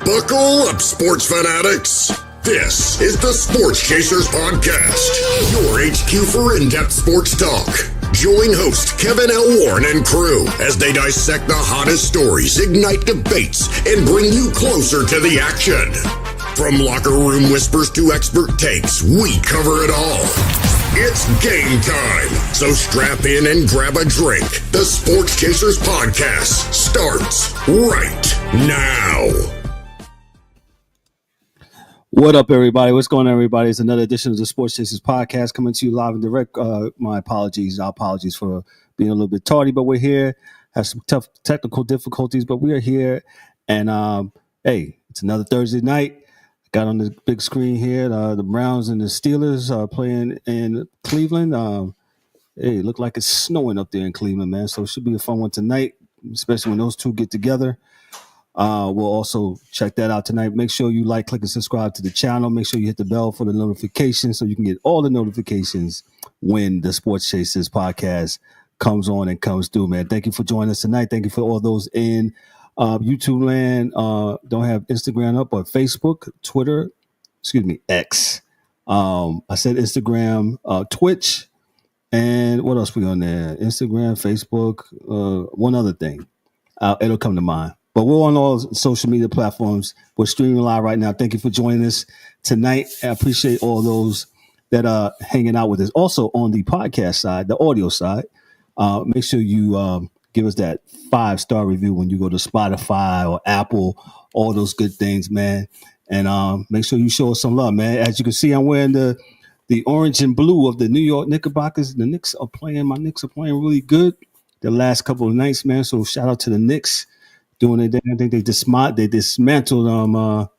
Buckle up, sports fanatics. This is the Sports Chasers Podcast, your HQ for in-depth sports talk. Join host Kevin L. Warren and crew as they dissect the hottest stories, ignite debates, and bring you closer to the action. From locker room whispers to expert takes, we cover it all. It's game time, so strap in and grab a drink. The Sports Chasers Podcast starts right now. What up, everybody? What's going on, everybody? It's another edition of the Sports Chasers Podcast coming to you live and direct. My apologies. Our apologies for being a little bit tardy, but we're here. Have some tough technical difficulties, but we are here. And, hey, it's another Thursday night. Got on the big screen here. The Browns and the Steelers are playing in Cleveland. Hey, it looked like it's snowing up there in Cleveland, man. So it should be a fun one tonight, especially when those two get together. We'll also check that out tonight. Make sure you like, click, and subscribe to the channel. Make sure you hit the bell for the notifications so you can get all the notifications when the Sports Chasers Podcast comes on and comes through, man. Thank you for joining us tonight. Thank you for all those in YouTube land. Don't have Instagram up, but Facebook, Twitter, X. I said Instagram, Twitch, and what else we on there? Instagram, Facebook, one other thing. It'll come to mind. But we're on all social media platforms. We're streaming live right now. Thank you for joining us tonight. I appreciate all those that are hanging out with us. Also on the podcast side, the audio side, make sure you give us that 5-star review when you go to Spotify or Apple, all those good things, man. And make sure you show us some love, man. As you can see, I'm wearing the orange and blue of the New York Knickerbockers. The Knicks are playing. My Knicks are playing really good the last couple of nights, man. So shout out to the Knicks. Doing it, I think they dismantled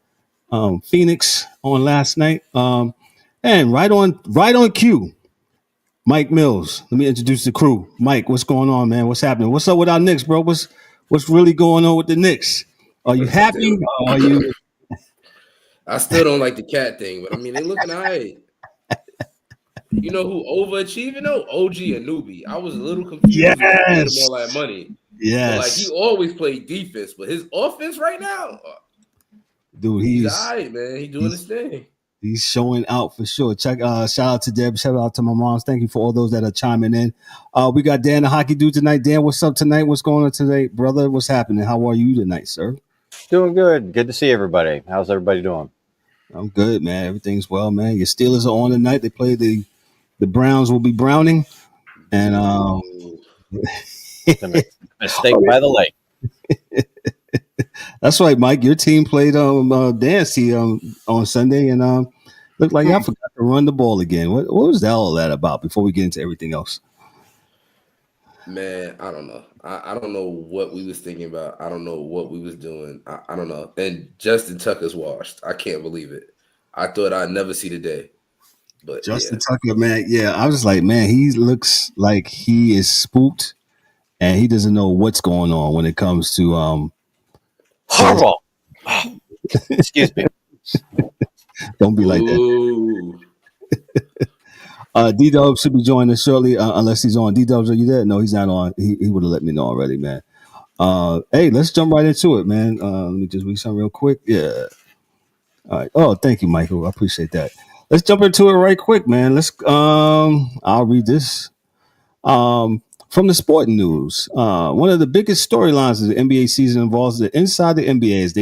Phoenix on last night. And right on cue, Mike Mills. Let me introduce the crew. Mike, what's going on, man? What's happening? What's up with our Knicks, bro? What's really going on with the Knicks? Are you happy? Are you? I still don't like the cat thing, but I mean, they looking all right. You know who overachieving though? OG Anunoby. I was a little confused. Yes. When he paid him all that money. Yes. But like he always played defense, but his offense right now, dude, he's all right, man. He's doing his thing. He's showing out for sure. Shout out to Deb. Shout out to my moms. Thank you for all those that are chiming in. We got Dan, the hockey dude, tonight. Dan, what's up tonight? What's going on today, brother? What's happening? How are you tonight, sir? Doing good. Good to see everybody. How's everybody doing? I'm good, man. Everything's well, man. Your Steelers are on tonight. They play the Browns. Will be Browning, and mistake by the lake. That's right, Mike. Your team played Dan's team on Sunday, and looked like y'all forgot to run the ball again. What was all that about? Before we get into everything else, man, I don't know. I don't know what we was thinking about. I don't know what we was doing. I don't know. And Justin Tucker's washed. I can't believe it. I thought I'd never see the day. But Justin Tucker, man, I was just like, man, he looks like he is spooked, and he doesn't know what's going on when it comes to horrible. Excuse me. Don't be like that. D-Dub should be joining us shortly, unless he's on. D-Dubs, are you there? No, he's not on. He would have let me know already, man. Hey, let's jump right into it, man. Let me just read something real quick. Yeah. All right. Oh, thank you, Michael. I appreciate that. Let's jump into it right quick, man. I'll read this. From the sporting news, one of the biggest storylines of the NBA season involves the Inside the NBA as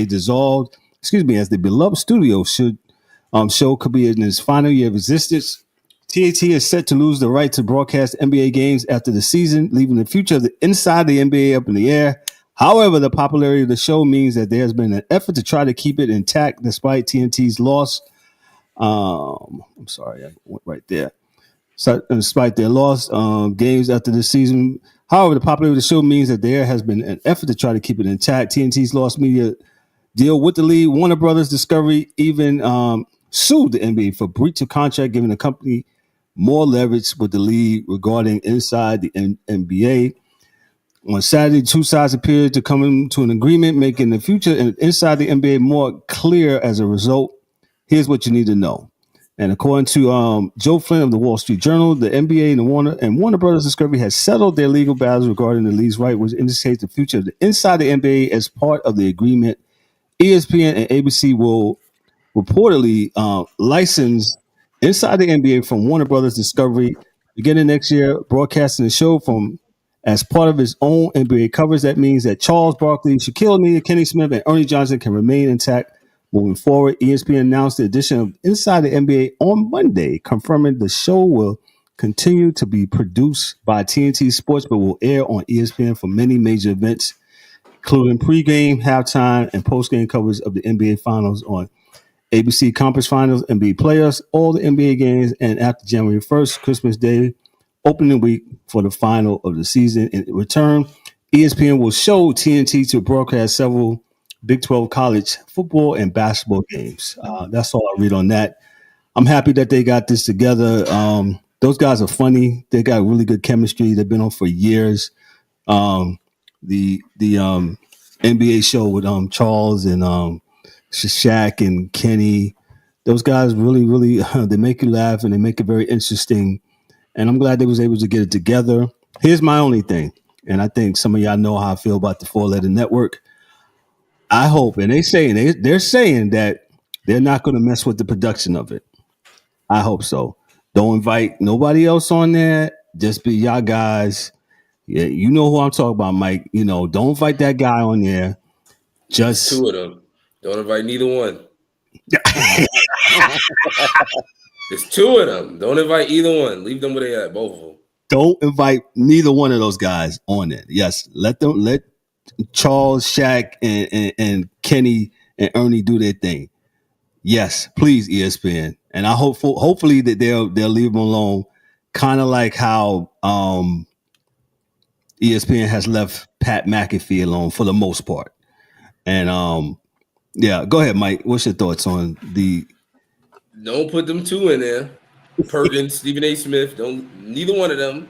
the beloved studio show could be in its final year of existence. TAT is set to lose the right to broadcast NBA games after the season, leaving the future of the Inside the NBA up in the air. However, the popularity of the show means that there has been an effort to try to keep it intact despite TNT's loss. I'm sorry, I went right there. So, despite their loss games after the season, however, the popularity of the show means that there has been an effort to try to keep it intact. TNT's lost media deal with the league. Warner Brothers Discovery even sued the NBA for breach of contract, giving the company more leverage with the league regarding Inside the NBA. On Saturday, two sides appeared to come to an agreement, making the future Inside the NBA more clear as a result. Here's what you need to know. And according to Joe Flynn of the Wall Street Journal, the NBA and Warner Brothers Discovery has settled their legal battles regarding the league's right, which indicates the future of the Inside the NBA as part of the agreement. ESPN and ABC will reportedly license Inside the NBA from Warner Brothers Discovery beginning next year, broadcasting the show from as part of his own NBA coverage. That means that Charles Barkley, Shaquille O'Neal, Kenny Smith, and Ernie Johnson can remain intact moving forward. ESPN announced the addition of Inside the NBA on Monday, confirming the show will continue to be produced by TNT Sports but will air on ESPN for many major events, including pregame, halftime, and postgame coverage of the NBA Finals on ABC Conference Finals, NBA playoffs, all the NBA games, and after January 1st, Christmas Day, opening week for the final of the season. In return, ESPN will show TNT to broadcast several Big 12 college football and basketball games. That's all I read on that. I'm happy that they got this together. Those guys are funny. They got really good chemistry. They've been on for years. The NBA show with Charles and Shaq and Kenny, those guys really they make you laugh and they make it very interesting. And I'm glad they was able to get it together. Here's my only thing, and I think some of y'all know how I feel about the 4-letter network. I hope, and they're saying that they're not going to mess with the production of it. I hope so. Don't invite nobody else on there. Just be y'all guys. Yeah, you know who I'm talking about, Mike. You know, don't invite that guy on there. Just two of them. Don't invite neither one. There's two of them. Don't invite either one. Leave them where they at, both of them. Don't invite neither one of those guys on it. Yes, let Charles, Shaq, and Kenny and Ernie do their thing. Yes, please, ESPN. And I hopefully that they'll leave them alone. Kind of like how ESPN has left Pat McAfee alone for the most part. And yeah, go ahead, Mike. What's your thoughts on the? Don't put them two in there. Perkins, Stephen A. Smith. Neither one of them.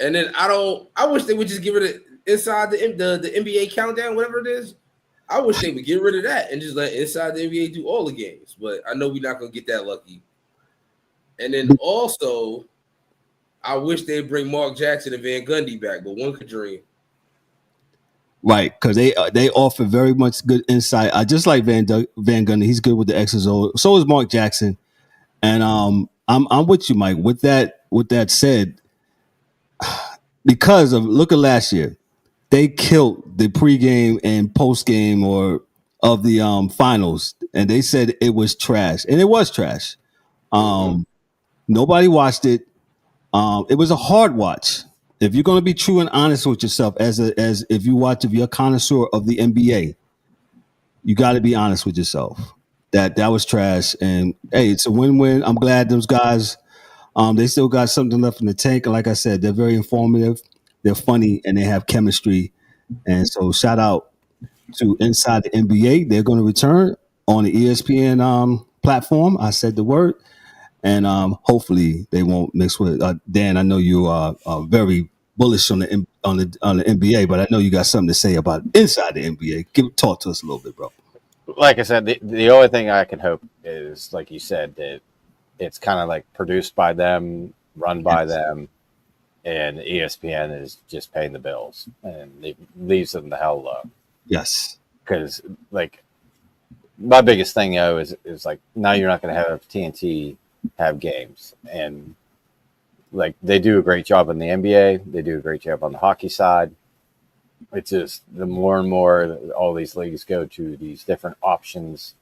And then I wish they would just give it inside the NBA countdown, whatever it is. I wish they would get rid of that and just let Inside the NBA do all the games. But I know we're not gonna get that lucky. And then also, I wish they'd bring Mark Jackson and Van Gundy back, but one could dream. Right, because they offer very much good insight. I just like Van Gundy. He's good with the X's O. So is Mark Jackson. And I'm with you, Mike. With that said, because of look at last year, they killed the pregame and postgame of the finals, and they said it was trash, and it was trash. Nobody watched it. It was a hard watch. If you're going to be true and honest with yourself, as if you're a connoisseur of the NBA, you got to be honest with yourself. That was trash, and hey, it's a win-win. I'm glad those guys, they still got something left in the tank. And like I said, they're very informative, they're funny, and they have chemistry. And so, shout out to Inside the NBA. They're going to return on the ESPN platform. I said the word. And hopefully they won't mix with Dan. I know you are very bullish on the NBA, but I know you got something to say about Inside the NBA. Talk to us a little bit, bro. Like I said, the only thing I can hope is, like you said, that it's kind of like produced by them, run by them, and ESPN is just paying the bills and it leaves them the hell alone. Yes, because like my biggest thing though is like now you're not going to have TNT have games, and like they do a great job in the NBA, they do a great job on the hockey side. It's just the more and more all these leagues go to these different options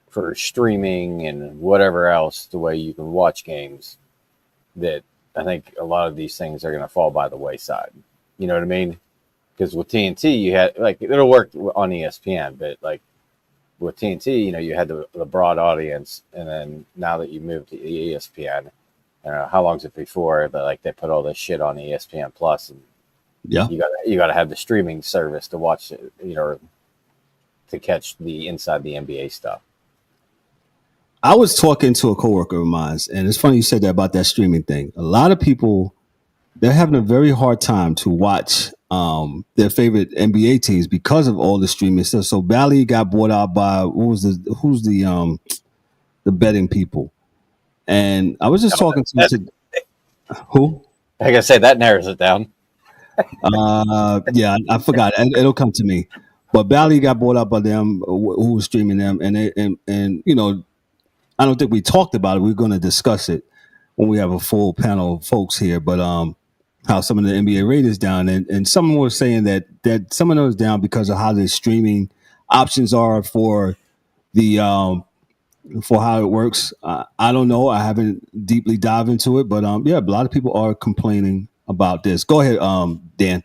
for streaming and whatever else, the way you can watch games, that I think a lot of these things are going to fall by the wayside. You know what I mean? Because with TNT, you had like it'll work on ESPN, but like with TNT, you know, you had the broad audience, and then now that you moved to ESPN, I don't know how long's it before, but like they put all this shit on ESPN Plus, and yeah, you got to have the streaming service to watch it, you know, to catch the Inside the NBA stuff. I was talking to a coworker of mine, and it's funny you said that about that streaming thing. A lot of people, they're having a very hard time to watch their favorite NBA teams because of all the streaming stuff. So Bally got bought out by who's the betting people, and I was just talking to who? Like I say, that narrows it down. Yeah, I forgot. It'll come to me. But Bally got bought up by them, who was streaming them, and you know, I don't think we talked about it. We're going to discuss it when we have a full panel of folks here. But how some of the NBA ratings down, and some were saying that some of those down because of how the streaming options are for the for how it works. I don't know. I haven't deeply dived into it, but yeah, a lot of people are complaining about this. Go ahead, Dan.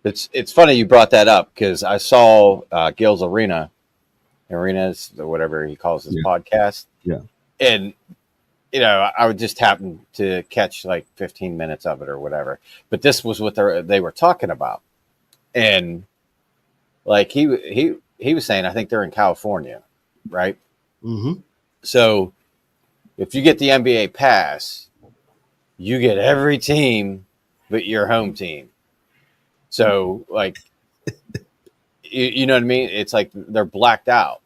It's funny you brought that up because I saw Gil's Arenas, or whatever he calls his podcast. Yeah. And, you know, I would just happen to catch like 15 minutes of it or whatever. But this was what they were talking about. And like he was saying, I think they're in California, right? Mm-hmm. So if you get the NBA pass, you get every team but your home team. So, like, you know what I mean? It's like they're blacked out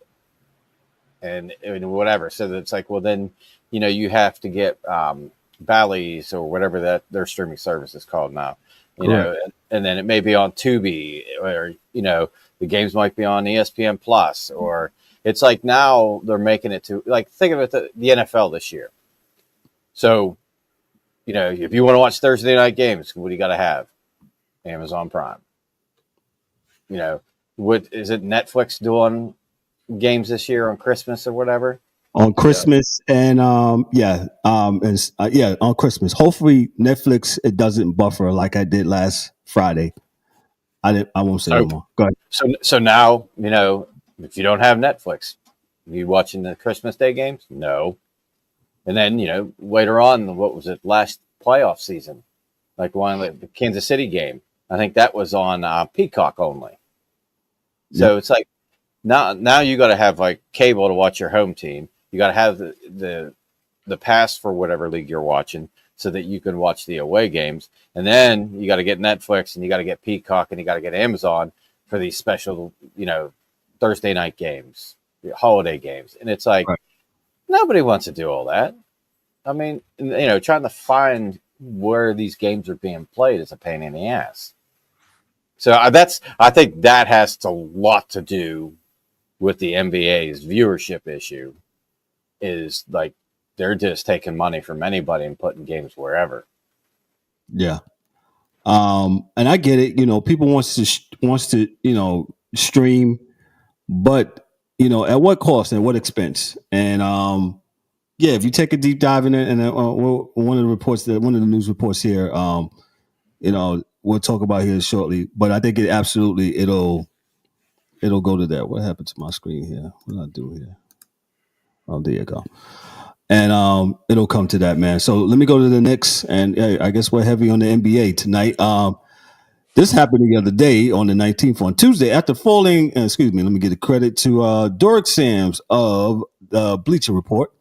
and whatever. So it's like, well, then, you know, you have to get Bally's or whatever that their streaming service is called now, you know, and then it may be on Tubi, or, you know, the games might be on ESPN Plus, or it's like now they're making it to, like, think of it, the NFL this year. So, you know, if you want to watch Thursday night games, what do you got to have? Amazon Prime. You know, what is it? Netflix doing games this year on Christmas or whatever? On Christmas and on Christmas. Hopefully Netflix, it doesn't buffer like I did last Friday. I won't say no more. Go ahead. So now, you know, if you don't have Netflix, are you watching the Christmas Day games? No. And then, you know, later on, what was it, last playoff season? Like the Kansas City game. I think that was on Peacock only. So it's like now you got to have like cable to watch your home team. You got to have the pass for whatever league you're watching so that you can watch the away games. And then you got to get Netflix and you got to get Peacock and you got to get Amazon for these special, you know, Thursday night games, holiday games. And it's like, nobody wants to do all that. I mean, you know, trying to find where these games are being played is a pain in the ass. So I think that has a lot to do with the NBA's viewership issue. Is like they're just taking money from anybody and putting games wherever. Yeah, and I get it. You know, people wants to you know stream, but you know at what cost and what expense? And yeah, if you take a deep dive in it, and one of the news reports here, you know, we'll talk about here shortly. But I think it'll go to that. What happened to my screen here? What did I do here? Oh, there you go. And it'll come to that, man. So let me go to the Knicks, and I guess we're heavy on the NBA tonight. This happened the other day on the 19th, on Tuesday, after falling. Excuse me, let me get a credit to Dork Sams of the Bleacher Report.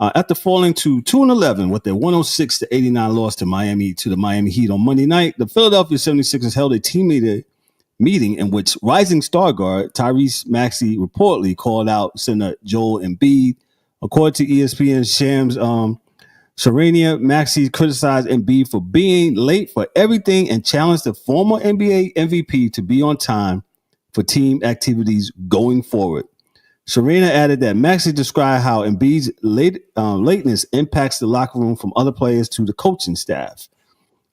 After falling to 2-11 with their 106-89 loss to the Miami Heat on Monday night, the Philadelphia 76ers held a team meeting in which rising star guard Tyrese Maxey reportedly called out center Joel Embiid. According to ESPN Shams Charania, Maxey criticized Embiid for being late for everything and challenged the former NBA MVP to be on time for team activities going forward. Serena added that Maxey described how Embiid's lateness impacts the locker room from other players to the coaching staff.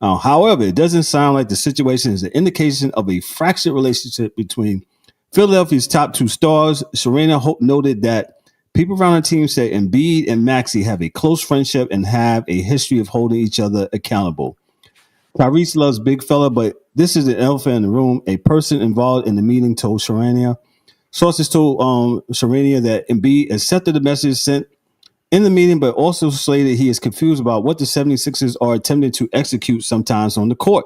However, it doesn't sound like the situation is an indication of a fractured relationship between Philadelphia's top two stars. Serena noted that people around the team say Embiid and Maxey have a close friendship and have a history of holding each other accountable. Tyrese loves big fella, but this is an elephant in the room. A person involved in the meeting told Serena. Sources told Serena that Embiid accepted the message sent in the meeting, but also stated he is confused about what the 76ers are attempting to execute sometimes on the court.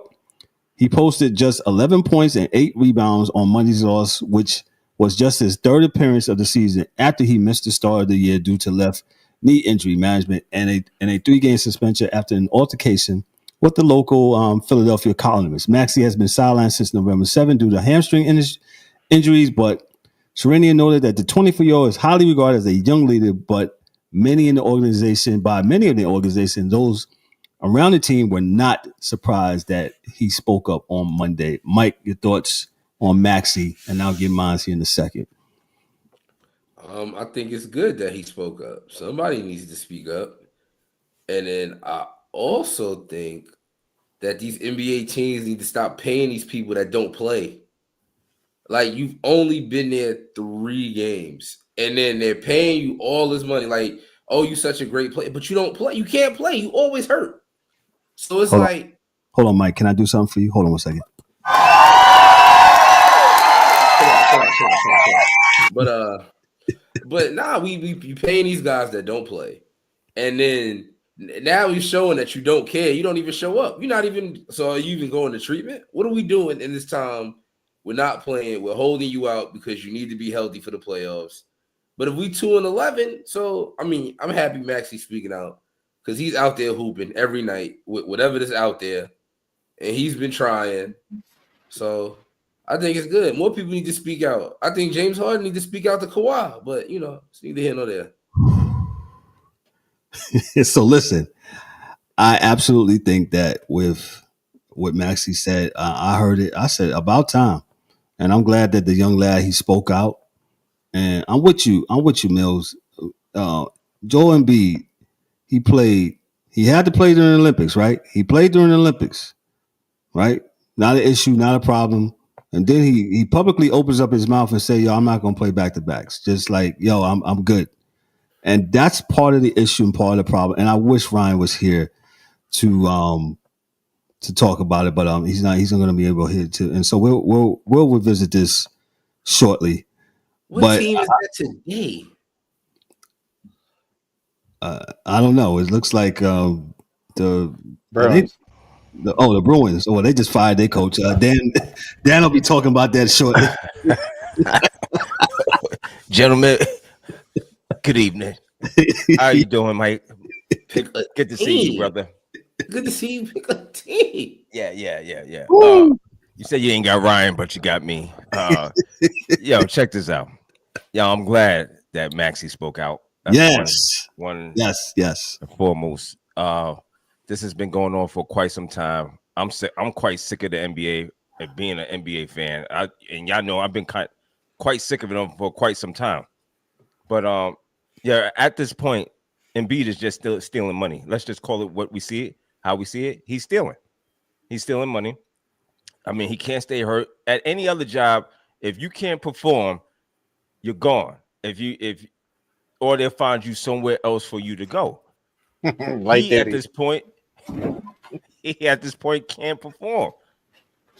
He posted just 11 points and 8 rebounds on Monday's loss, which was just his third appearance of the season after he missed the start of the year due to left knee injury management and a 3-game suspension after an altercation with the local Philadelphia columnist. Maxey has been sidelined since November 7 due to hamstring injuries, but Serena noted that the 24-year-old is highly regarded as a young leader, but many of the organization, those around the team were not surprised that he spoke up on Monday. Mike, your thoughts on Maxey, and I'll get mine here in a second. I think it's good that he spoke up. Somebody needs to speak up. And then I also think that these NBA teams need to stop paying these people that don't play. Like, you've only been there 3 games, and then they're paying you all this money. Like, oh, you're such a great player, but you don't play. You can't play. You always hurt. So it's Hold on, Mike. Can I do something for you? Hold on 1 second. Come on. But nah, we paying these guys that don't play, and then now you're showing that you don't care. You don't even show up. You're not even. So are you even going to treatment? What are we doing in this time? We're not playing. We're holding you out because you need to be healthy for the playoffs. But if we 2-11, so I mean, I'm happy Maxey's speaking out because he's out there hooping every night with whatever that's out there, and he's been trying. So I think it's good. More people need to speak out. I think James Harden needs to speak out to Kawhi, but it's neither here nor there. So listen, I absolutely think that with what Maxey said, I heard it. I said about time, and I'm glad that the young lad he spoke out. And I'm with you. Mills. Joel Embiid, he played. He had to play during the Olympics, right? He played during the Olympics, right? Not an issue, not a problem. And then he publicly opens up his mouth and say, "Yo, I'm not gonna play back-to-backs." Just like, "Yo, I'm good." And that's part of the issue and part of the problem. And I wish Ryan was here to talk about it, but he's not. He's not going to be able to hear it too. And so we'll revisit this shortly. What team is that today? I don't know. It looks like the Bruins. The Bruins. Oh, they just fired their coach. Dan will be talking about that shortly. Gentlemen, good evening. How are you doing, Mike? Good to see you, brother. Good to see you pick a team. Yeah. You said you ain't got Ryan, but you got me. Yo, check this out. Yo, I'm glad that Maxey spoke out. That's yes. Yes. Foremost. This has been going on for quite some time. I'm quite sick of the NBA and being an NBA fan. And y'all know I've been quite sick of it for quite some time. But at this point, Embiid is just still stealing money. Let's just call it what we see it, how we see it. He's stealing. He's stealing money. I mean, he can't stay hurt. At any other job, if you can't perform, you're gone. Or they'll find you somewhere else for you to go. He at this point can't perform.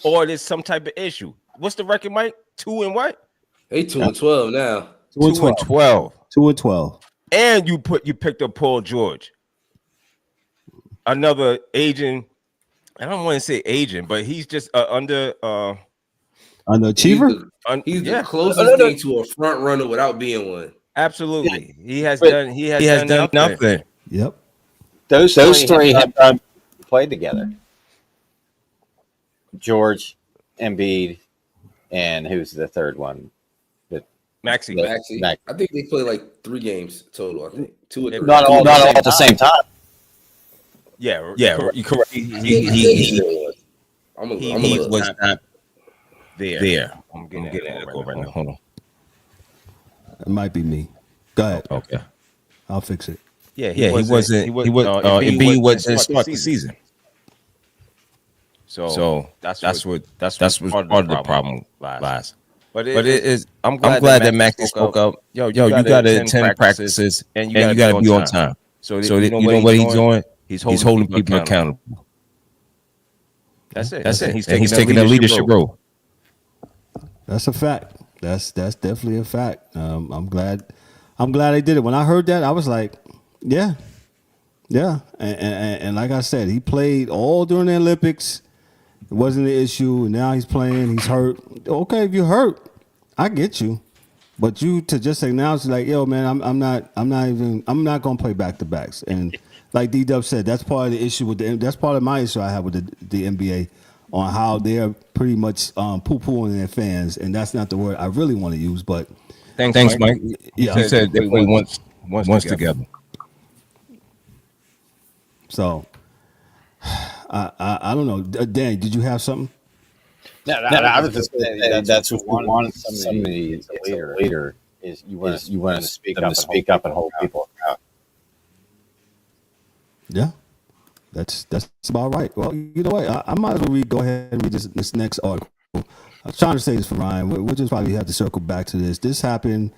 Or there's some type of issue. What's the record, Mike? 2 and what? They 2-12 now. 2-12. 2-12. And you picked up Paul George. Another agent. I don't want to say agent, but he's just underachiever. He's the closest thing to a front runner without being one. Absolutely. He has done nothing. Yep. Those three have played together. George, Embiid, and who's the third one? Maxey. I think they play like 3 games total. I think 2 or 3. Not all at the same time. Yeah, you're correct. He was not there. I'm getting it right now. Hold on. It might be me. Go ahead. Okay. I'll fix it. Yeah, he wasn't. Embiid wasn't start the season. So that's what part of the problem lies. But it is. I'm glad that Maxey spoke up. Yo, you got to attend practices and you got to be on time. So you know what he's doing? He's holding people accountable. That's it. He's taking a leadership role. That's a fact. That's definitely a fact. I'm glad they did it. When I heard that, I was like, yeah. And like I said, he played all during the Olympics. It wasn't an issue. And now he's playing. He's hurt. Okay, if you're hurt, I get you. But you to just acknowledge like, yo, man, I'm not gonna play back-to-backs. And like D-Dub said, that's part of the issue that's part of my issue I have with the NBA on how they're pretty much poo-pooing their fans, and that's not the word I really want to use. But thanks, Mike. Yeah, he said they play once together. So I don't know. Dan, did you have something? I was just saying that's what we want. Somebody as a leader is you want to speak up and hold people out. Yeah, that's about right. Well, you know what? I might as well go ahead and read this next article. I was trying to say this for Ryan. We'll just probably have to circle back to this. This happened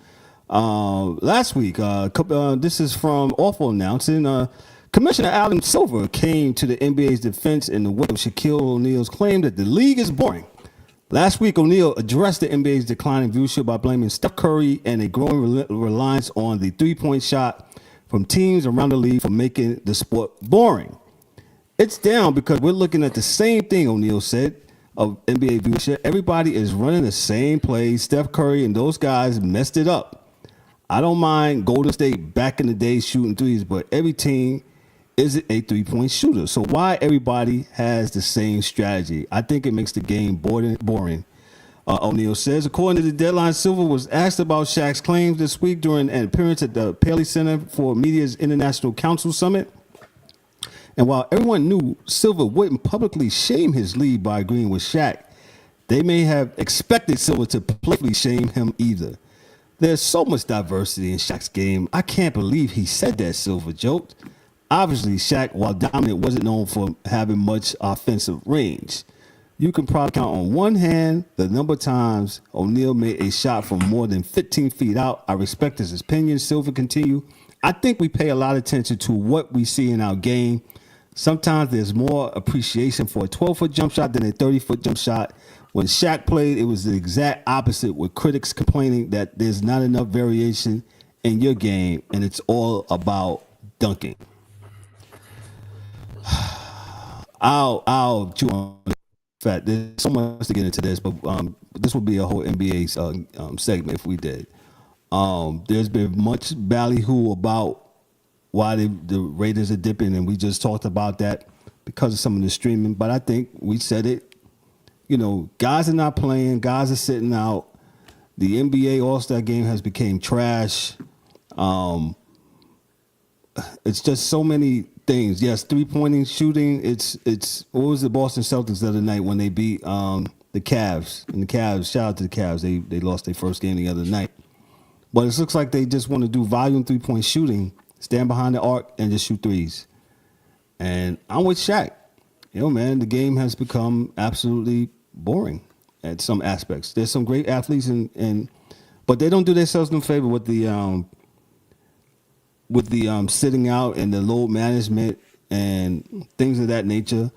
last week. This is from Awful Announcing. Commissioner Adam Silver came to the NBA's defense in the wake of Shaquille O'Neal's claim that the league is boring. Last week, O'Neal addressed the NBA's declining viewership by blaming Steph Curry and a growing reliance on the three-point shot from teams around the league for making the sport boring. It's down because we're looking at the same thing, O'Neal said, of NBA viewership. Everybody is running the same plays. Steph Curry and those guys messed it up. I don't mind Golden State back in the day shooting threes, but every team isn't a three-point shooter. So why everybody has the same strategy? I think it makes the game boring. O'Neal says, according to the deadline, Silver was asked about Shaq's claims this week during an appearance at the Paley Center for Media's International Council Summit. And while everyone knew Silver wouldn't publicly shame his lead by agreeing with Shaq, they may have expected Silver to publicly shame him either. There's so much diversity in Shaq's game. I can't believe he said that, Silver joked. Obviously, Shaq, while dominant, wasn't known for having much offensive range. You can probably count on one hand the number of times O'Neal made a shot from more than 15 feet out. I respect his opinion, Silver continued. I think we pay a lot of attention to what we see in our game. Sometimes there's more appreciation for a 12-foot jump shot than a 30-foot jump shot. When Shaq played, it was the exact opposite, with critics complaining that there's not enough variation in your game, and it's all about dunking. I'll chew on the fact. There's so much to get into this, but this would be a whole NBA segment if we did. There's been much ballyhoo about why the Raiders are dipping, and we just talked about that because of some of the streaming. But I think we said it. You know, guys are not playing. Guys are sitting out. The NBA All-Star game has become trash. It's just so many things. Yes, three-pointing shooting. It's what was the Boston Celtics the other night when they beat the Cavs? And the Cavs, shout out to the Cavs. They lost their first game the other night. But it looks like they just want to do volume three-point shooting, stand behind the arc, and just shoot threes. And I'm with Shaq. You know, man, the game has become absolutely boring at some aspects. There's some great athletes, but they don't do themselves no favor with the sitting out and the load management and things of that nature.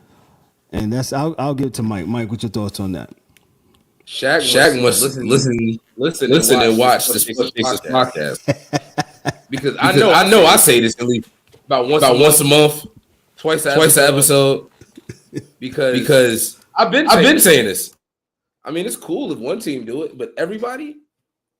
And that's I'll give it to Mike. Mike, what's your thoughts on that? Shaq must listen and watch the Sports Chasers podcast. because I know I say this at least about once a month, twice an episode. Because I've been saying this. I mean, it's cool if one team do it, but everybody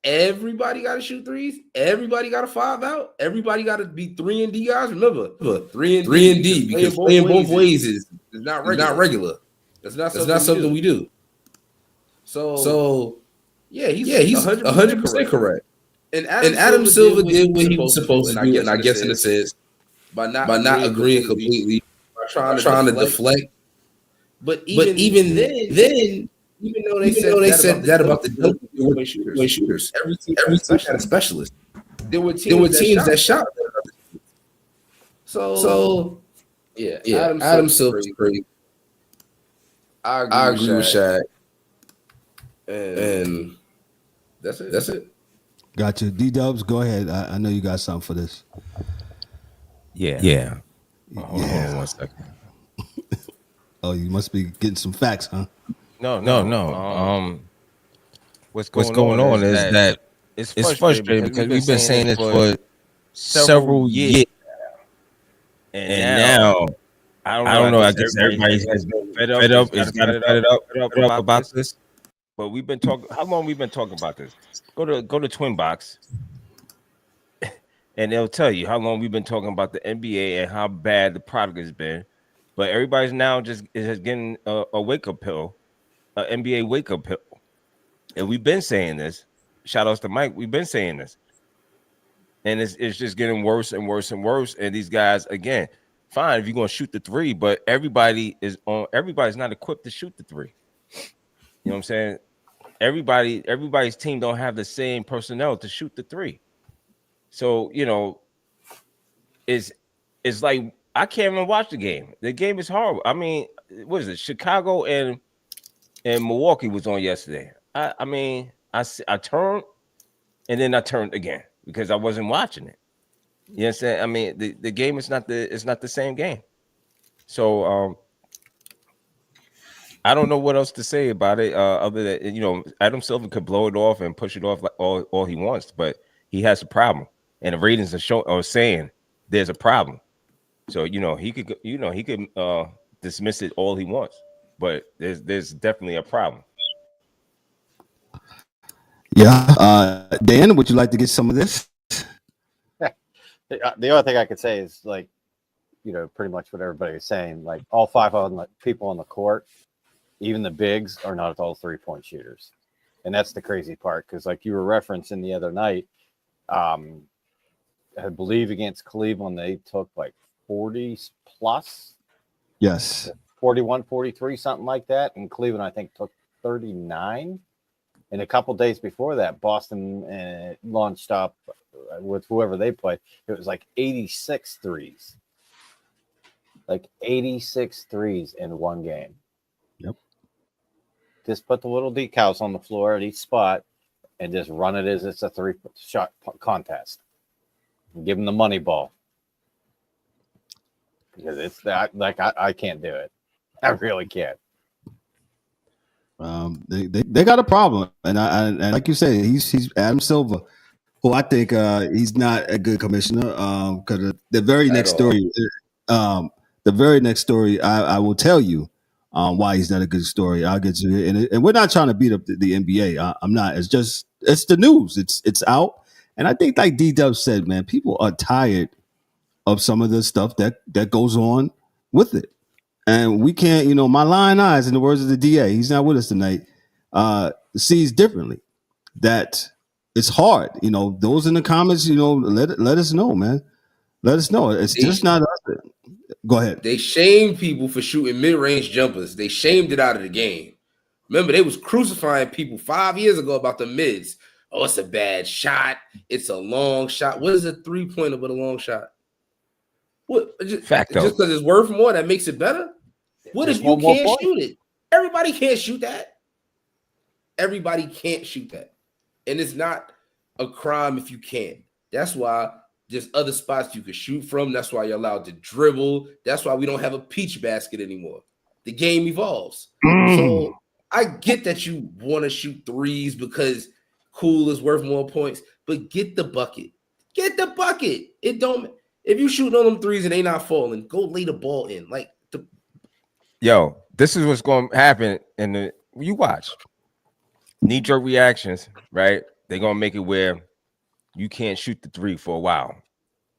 got to shoot threes. Everybody got to 5 out. Everybody got to be 3-and-D guys. Remember, 3-and-D because playing both ways is not regular. That's not something we do. So yeah, he's 100% correct. And Adam Silver did what he was supposed to do, and I guess in a sense by not agreeing completely, trying to deflect. But even then, even though they said that about the three-point shooters, every team had a specialist. There were teams that shot. So yeah, Adam Silver's great. I agree with Shaq. And that's it. Gotcha. D-Dubs, go ahead. I know you got something for this. Yeah. Hold on 1 second. Oh, you must be getting some facts, huh? No. What's going on is that it's frustrating because we've been saying this for several years. And now I don't know. I guess everybody has been fed up. It's got fed up about this. But we've been talking. How long we've been talking about this? Go to Twin Box, and they'll tell you how long we've been talking about the NBA and how bad the product has been. But everybody's now just is getting a wake up pill, an NBA wake up pill, and we've been saying this. Shout outs to Mike. We've been saying this, and it's just getting worse and worse and worse. And these guys, again, fine if you're going to shoot the three, but everybody's not equipped to shoot the three. You know what I'm saying? Everybody's team don't have the same personnel to shoot the three. So, it's like I can't even watch the game. The game is horrible. I mean, what is it? Chicago and Milwaukee was on yesterday. I turned and then I turned again because I wasn't watching it. You know what I'm saying? I mean, the game is not the same game. So I don't know what else to say about it other than Adam Silver could blow it off and push it off like all he wants, but he has a problem, and the ratings are saying there's a problem. So he could dismiss it all he wants, but there's definitely a problem. Yeah, Dan, would you like to get some of this? The only thing I could say is like, pretty much what everybody is saying. Like all five of the people on the court, even the bigs, are not all 3-point shooters, and that's the crazy part. Because like you were referencing the other night, I believe against Cleveland they took like 40 plus. Yes, 41, 43, something like that. And Cleveland, I think, took 39. And a couple days before that, Boston launched up with whoever they played. It was like 86 threes. Like 86 threes in one game. Yep. Just put the little decals on the floor at each spot and just run it as it's a 3-shot contest. And give them the money ball. Because it's that, like, I can't do it. I really can't. They got a problem, and like you said, he's Adam Silver, who I think he's not a good commissioner. Because the very next story, I will tell you why he's not a good story. I'll get to it, and we're not trying to beat up the NBA. I'm not. It's the news. It's out, and I think like D-Dub said, man, people are tired of some of the stuff that goes on with it. And we can't, my lying eyes, in the words of the DA, he's not with us tonight, sees differently. That it's hard. Those in the comments, let us know, man. Let us know. It's just not us. Go ahead. They shamed people for shooting mid-range jumpers. They shamed it out of the game. Remember, they was crucifying people 5 years ago about the mids. Oh, it's a bad shot. It's a long shot. What is a three-pointer with a long shot? What? Just because it's worth more, that makes it better? What if you can't shoot it? Everybody can't shoot that. Everybody can't shoot that. And it's not a crime if you can't. That's why there's other spots you can shoot from. That's why you're allowed to dribble. That's why we don't have a peach basket anymore. The game evolves. So I get that you want to shoot threes because cool is worth more points, but get the bucket. Get the bucket. It don't. If you shooting on them threes and they not falling, go lay the ball in. Like Yo, this is what's going to happen you watch. Knee-jerk reactions, right? They're going to make it where you can't shoot the three for a while.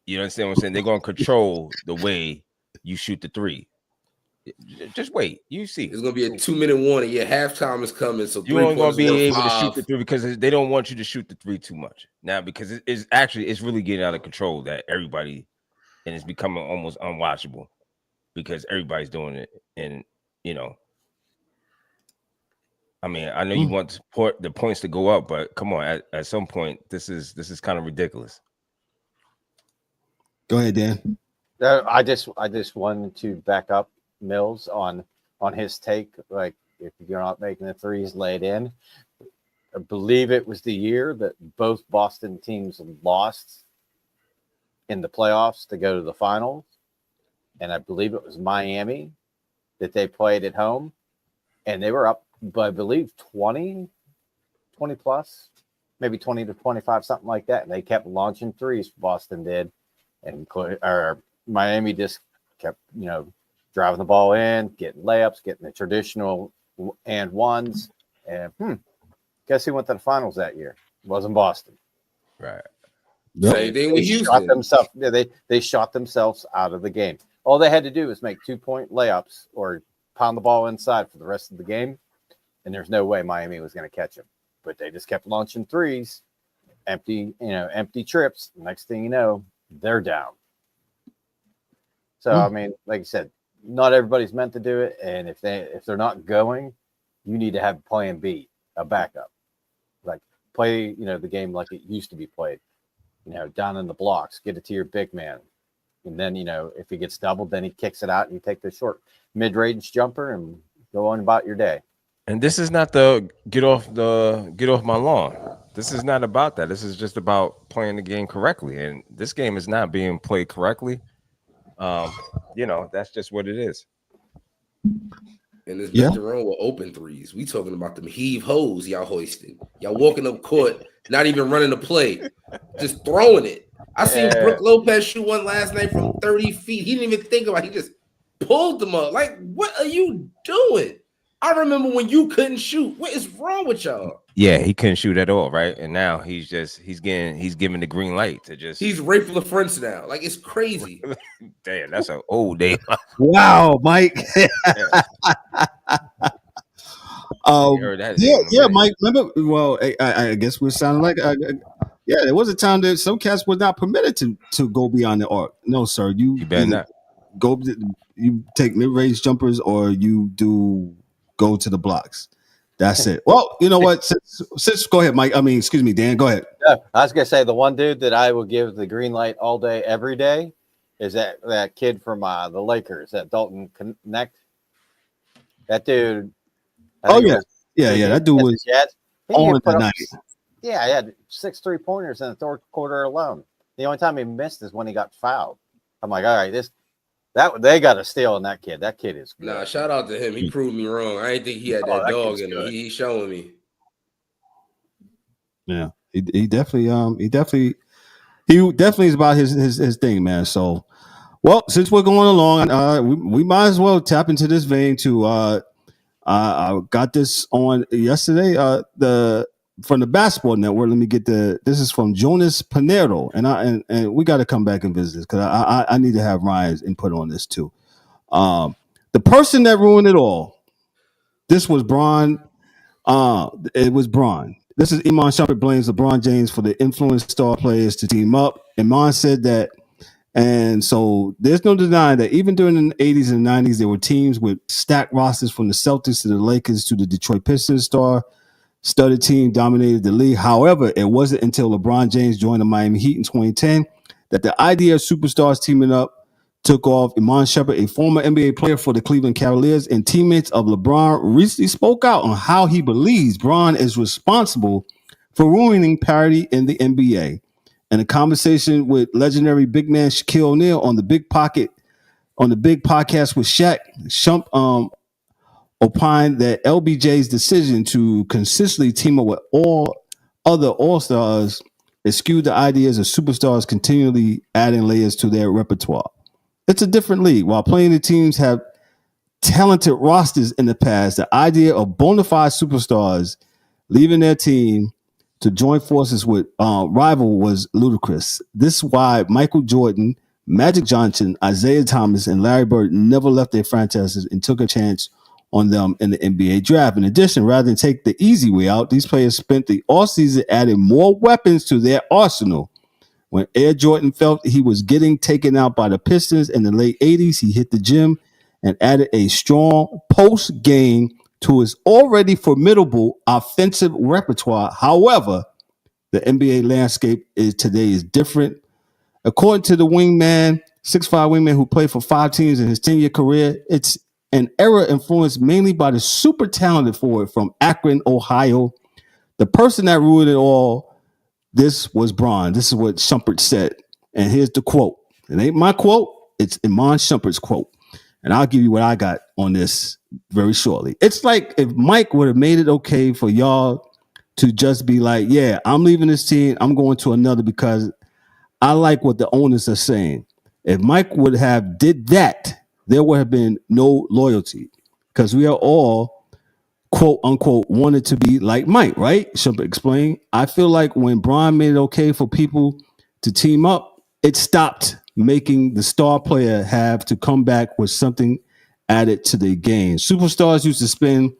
You understand what I'm saying? They're going to control the way you shoot the three. Just wait. You see. It's going to be a 2-minute warning. Yeah, halftime is coming. So you're only going to be able to shoot the three because they don't want you to shoot the three too much. Now, because it's really getting out of control that everybody, and it's becoming almost unwatchable because everybody's doing it. And, I mean, I know you want the points to go up, but come on, at some point, this is kind of ridiculous. Go ahead, Dan. I just wanted to back up Mills on his take. Like, if you're not making the threes, lay it in. I believe it was the year that both Boston teams lost in the playoffs to go to the finals, and I believe it was Miami that they played at home, and they were up by, I believe, 20 plus, maybe 20 to 25, something like that. And they kept launching threes, Boston did. And Miami just kept, driving the ball in, getting layups, getting the traditional and ones. And guess who went to the finals that year? It wasn't Boston. Right. Same thing with Houston. They shot themselves out of the game. All they had to do was make 2-point layups or pound the ball inside for the rest of the game, and there's no way Miami was going to catch them. But they just kept launching threes, empty trips. Next thing you know, they're down. So I mean, like I said, not everybody's meant to do it, and if they're not going, you need to have plan B, a backup. Like play, the game like it used to be played. Down in the blocks, get it to your big man. And then, if he gets doubled, then he kicks it out and you take the short mid-range jumper and go on about your day. And this is not the get off my lawn. This is not about that. This is just about playing the game correctly. And this game is not being played correctly. That's just what it is. And there's nothing wrong with open threes. We talking about them heave hoes y'all hoisting. Y'all walking up court, not even running the play, just throwing it. I seen Brook Lopez shoot one last night from 30 feet. He didn't even think about it. He just pulled them up. Like, what are you doing? I remember when you couldn't shoot. What is wrong with y'all? Yeah, he couldn't shoot at all, right? And now he's giving the green light to just. He's raping the French now. Like, it's crazy. Damn, that's an old day. Wow, Mike. Mike. Remember? Well, I guess we're sounding like. There was a time that some cats were not permitted to go beyond the arc. No, sir. You better not go. You take mid-range jumpers, or you go to the blocks. That's it. Well, you know what? Since go ahead, Mike. Excuse me, Dan. Go ahead. I was gonna say the one dude that I will give the green light all day, every day, is that kid from the Lakers, that Dalton Connect. That dude. That dude was on tonight. Yeah, he had 6 3-pointers in the third quarter alone. The only time he missed is when he got fouled. I'm like, all right, they got a steal on that kid. That kid is good. Nah, shout out to him. He proved me wrong. I didn't think he had that dog in him. He's showing me. Yeah, he definitely is about his thing, man. So, well, since we're going along, we might as well tap into this vein to. I got this on yesterday. From the Basketball Network. Let me get this is from Jonas Pinero, and we got to come back and visit this because I need to have Ryan's input on this too. The person that ruined it all. This was Bron. It was Bron. This is Iman Shumpert blames LeBron James for the influence star players to team up. Iman said that, and so there's no denying that even during the 80s and 90s, there were teams with stacked rosters from the Celtics to the Lakers to the Detroit Pistons studded team dominated the league. However, it wasn't until LeBron James joined the Miami Heat in 2010 that the idea of superstars teaming up took off. Iman Shumpert, a former NBA player for the Cleveland Cavaliers and teammates of LeBron, recently spoke out on how he believes Bron is responsible for ruining parity in the NBA. In a conversation with legendary big man Shaquille O'Neal on the Big Podcast with Shaq, Shump opined that LBJ's decision to consistently team up with all other All-Stars skewed the ideas of superstars continually adding layers to their repertoire. It's a different league. While playing the teams have talented rosters in the past, the idea of bona fide superstars leaving their team to join forces with rival was ludicrous. This is why Michael Jordan, Magic Johnson, Isaiah Thomas, and Larry Bird never left their franchises and took a chance on them in the NBA draft. In addition, rather than take the easy way out, these players spent the offseason adding more weapons to their arsenal. When Air Jordan felt he was getting taken out by the Pistons in the late 80s, he hit the gym and added a strong post game to his already formidable offensive repertoire. However, the NBA landscape today is different. According to the wingman, 6'5" wingman who played for 5 teams in his 10-year career, it's an era influenced mainly by the super talented forward from Akron, Ohio. The person that ruined it all, this was Bron. This is what Shumpert said. And here's the quote. It ain't my quote. It's Iman Shumpert's quote. And I'll give you what I got on this very shortly. It's like if Mike would have made it okay for y'all to just be like, yeah, I'm leaving this team. I'm going to another because I like what the owners are saying. If Mike would have did that, there would have been no loyalty because we are all, quote unquote, wanted to be like Mike, right? Shumpert explained. I feel like when Bron made it okay for people to team up, it stopped making the star player have to come back with something added to their game. Superstars used to spend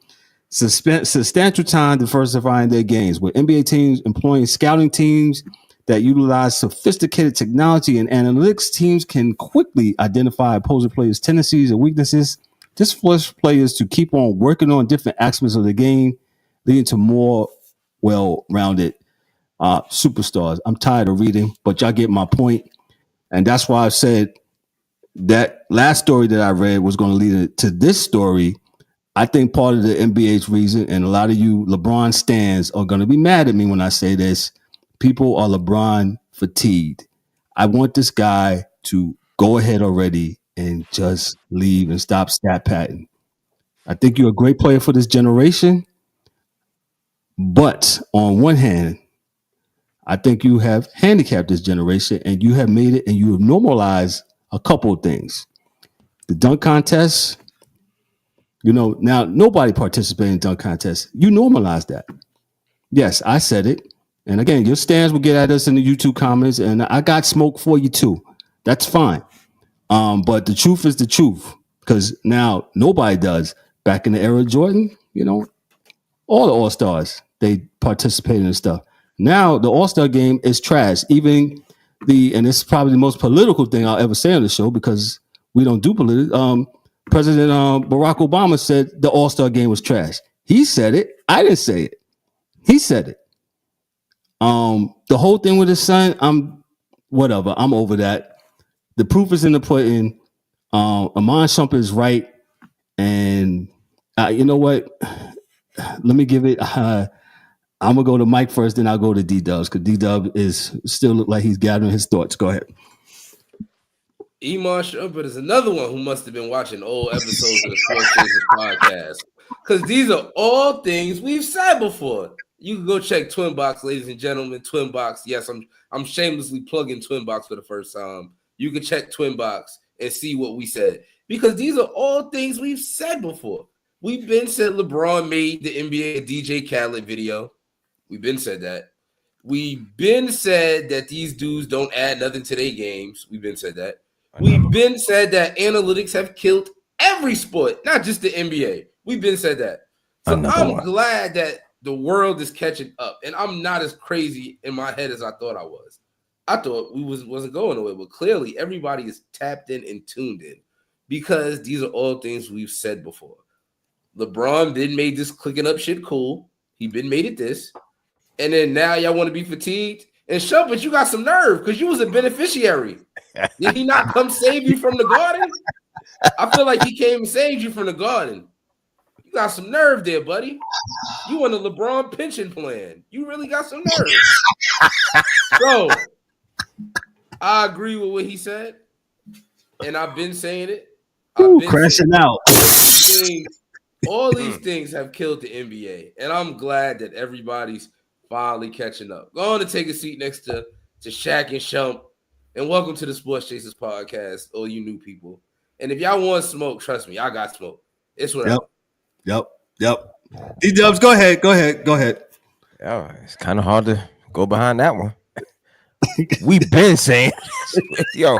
substantial time diversifying their games, with NBA teams employing scouting teams that utilize sophisticated technology and analytics. Teams can quickly identify opposing players' tendencies and weaknesses This forces players to keep on working on different aspects of the game, leading to more well-rounded superstars. I'm tired of reading, but y'all get my point. And that's why I said that last story that I read was going to lead to this story. I think part of the NBA's reason, and a lot of you LeBron stans are going to be mad at me when I say this, people are LeBron fatigued. I want this guy to go ahead already and just leave and stop stat padding. I think you're a great player for this generation. But on one hand, I think you have handicapped this generation and you have made it and you have normalized a couple of things. The dunk contest, now nobody participated in dunk contests. You normalized that. Yes, I said it. And again, your stands will get at us in the YouTube comments, and I got smoke for you too. That's fine. But the truth is the truth, because now nobody does. Back in the era of Jordan, all the All-Stars, they participated in stuff. Now the All-Star game is trash. Even and it's probably the most political thing I'll ever say on the show because we don't do political. President Barack Obama said the All-Star game was trash. He said it. I didn't say it. He said it. The whole thing with his son, I'm over that. The proof is in the pudding. Amon Shumpert is right. And you know what? Let me give it. I'm gonna go to Mike first, then I'll go to D-Dubs because D-Dub is still look like he's gathering his thoughts. Go ahead. Amon Shumpert is another one who must have been watching old episodes of the Sports Chasers podcast because these are all things we've said before. You can go check Twin Box, ladies and gentlemen. Twin Box. Yes, I'm shamelessly plugging Twin Box for the first time. You can check Twin Box and see what we said because these are all things we've said before. We've been said LeBron made the NBA DJ Khaled video. We've been said that. We've been said that these dudes don't add nothing to their games. We've been said that. We've been said that analytics have killed every sport, not just the NBA. We've been said that. So I'm glad that the world is catching up, and I'm not as crazy in my head as I thought I was. I thought we wasn't going away, but clearly everybody is tapped in and tuned in because these are all things we've said before. LeBron been made this clicking up shit cool. He been made it this. And then now y'all want to be fatigued? And Shumpert, you got some nerve because you was a beneficiary. Did he not come save you from the garden? I feel like he came and saved you from the garden. You got some nerve there, buddy. You on the LeBron pension plan. You really got some nerve. Bro, I agree with what he said. And I've been saying it. Crashing out. All these things have killed the NBA. And I'm glad that everybody's finally catching up. Go on and take a seat next to Shaq and Shump. And welcome to the Sports Chasers podcast, all you new people. And if y'all want smoke, trust me, I got smoke. It's whatever. Yep. D-Dubs, go ahead. Yeah, it's kind of hard to go behind that one. We've been saying, yo,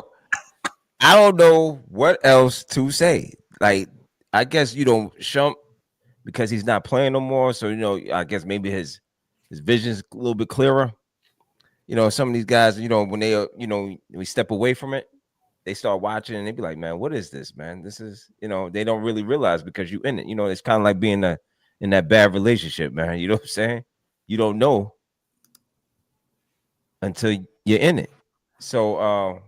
I don't know what else to say. Like, I guess, Shump, because he's not playing no more. So, I guess maybe his vision's a little bit clearer. Some of these guys, when they, we step away from it, they start watching and they be like, man, what is this, man? This is, they don't really realize because you in it. It's kind of like being in that bad relationship, man. You know what I'm saying? You don't know until you're in it. So,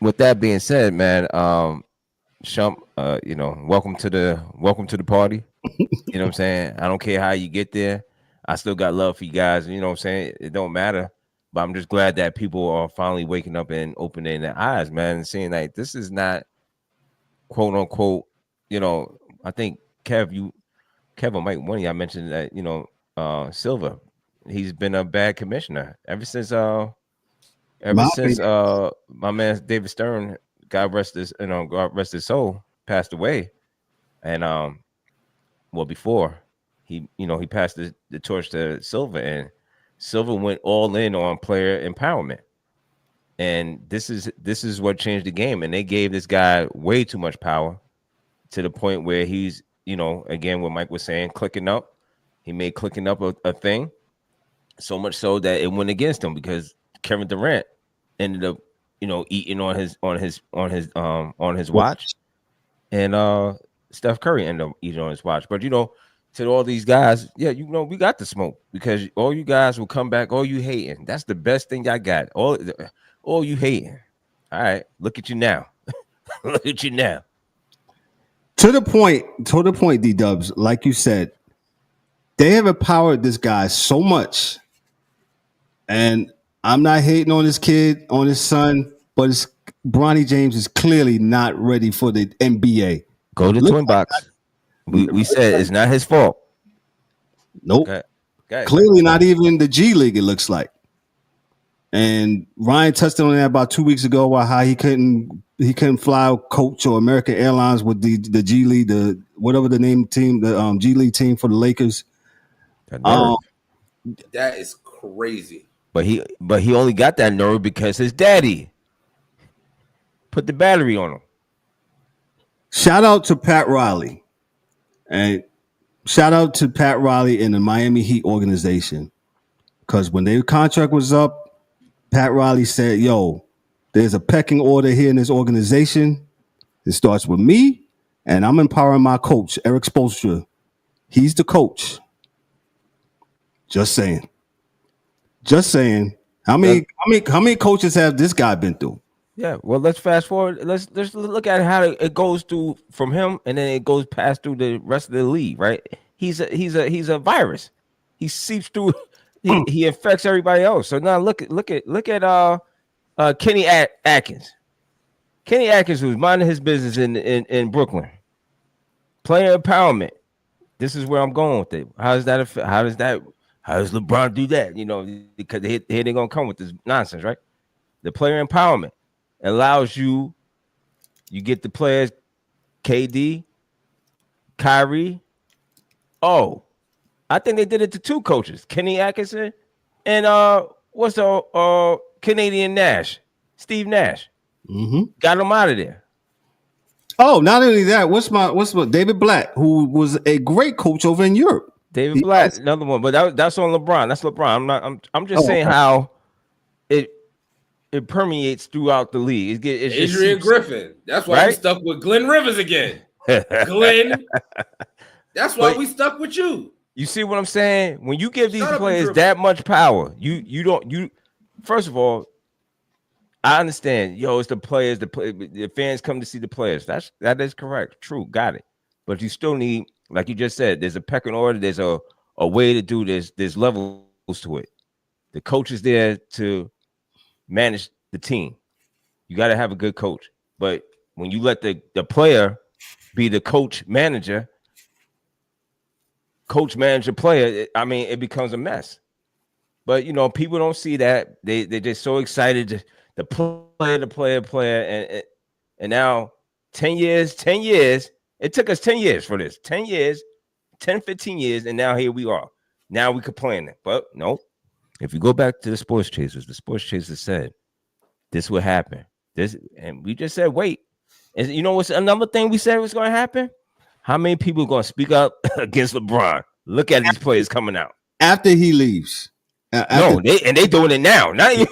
with that being said, man, Shump, welcome to the party. You know what I'm saying? I don't care how you get there. I still got love for you guys. You know what I'm saying? It don't matter. But I'm just glad that people are finally waking up and opening their eyes, man, and seeing like this is not quote unquote, I think Kevin Mike, one of y'all mentioned that, Silver, he's been a bad commissioner ever since my man David Stern, God rest his soul, passed away. And before he passed the torch to Silver, and Silver went all in on player empowerment. And this is what changed the game. And they gave this guy way too much power to the point where he's, again, what Mike was saying, clicking up. He made clicking up a thing, so much so that it went against him because Kevin Durant ended up, eating on his watch. and Steph Curry ended up eating on his watch. But to all these guys, yeah, we got the smoke because all you guys will come back. All you hating, that's the best thing I got. All you hating. All right, look at you now. Look at you now. To the point, D-Dubs, like you said, they have empowered this guy so much. And I'm not hating on this kid, on his son, but Bronny James is clearly not ready for the NBA. Go to Twin Box. We said it's not his fault. Nope. Okay. Clearly not even the G League, it looks like. And Ryan touched on that about 2 weeks ago about how he couldn't fly coach or American Airlines with the G League, the whatever the name team, the G League team for the Lakers. That is crazy. But he only got that nerve because his daddy put the battery on him. Shout out to Pat Riley. And shout out to Pat Riley and the Miami Heat organization. Because when their contract was up, Pat Riley said, yo, there's a pecking order here in this organization. It starts with me, and I'm empowering my coach, Eric Spoelstra. He's the coach. Just saying. How many coaches have this guy been through? Yeah, well, let's fast forward. Let's look at how it goes through from him, and then it goes past through the rest of the league. Right? He's a virus. He seeps through. He infects everybody else. So now look at Kenny Atkins. Kenny Atkins was minding his business in Brooklyn. Player empowerment. This is where I'm going with it. How does LeBron do that? Because they're gonna come with this nonsense, right? The player empowerment allows you get the players, KD, Kyrie. Oh, I think they did it to two coaches, Kenny Atkinson and what's the Canadian Nash, Steve Nash. Mm-hmm. Got him out of there. Oh, not only that, what's my David Blatt, who was a great coach over in Europe. David Blatt, another one, but that's on LeBron. That's LeBron. I'm just saying how it permeates throughout the league. It's Adrian Griffin. That's why we stuck with Glenn Rivers again. Glenn. That's why we stuck with you. You see what I'm saying? When you give these players that much power, you first of all, I understand. It's the players. The fans come to see the players. That is correct. True, got it. But you still need, like you just said, there's a pecking order. There's a way to do this. There's levels to it. The coach is there to manage the team. You got to have a good coach. But when you let the player be the coach manager player, it becomes a mess. But people don't see that. They're just so excited to player, and now 10 years. It took us 10 years for this. 10 years, 10, 15 years, and now here we are. Now we complaining. But no, if you go back to the sports chasers said this would happen. And we just said wait. And you know what's another thing we said was going to happen? How many people are going to speak up against LeBron? Look at these players coming out after he leaves. They doing it now. Not even,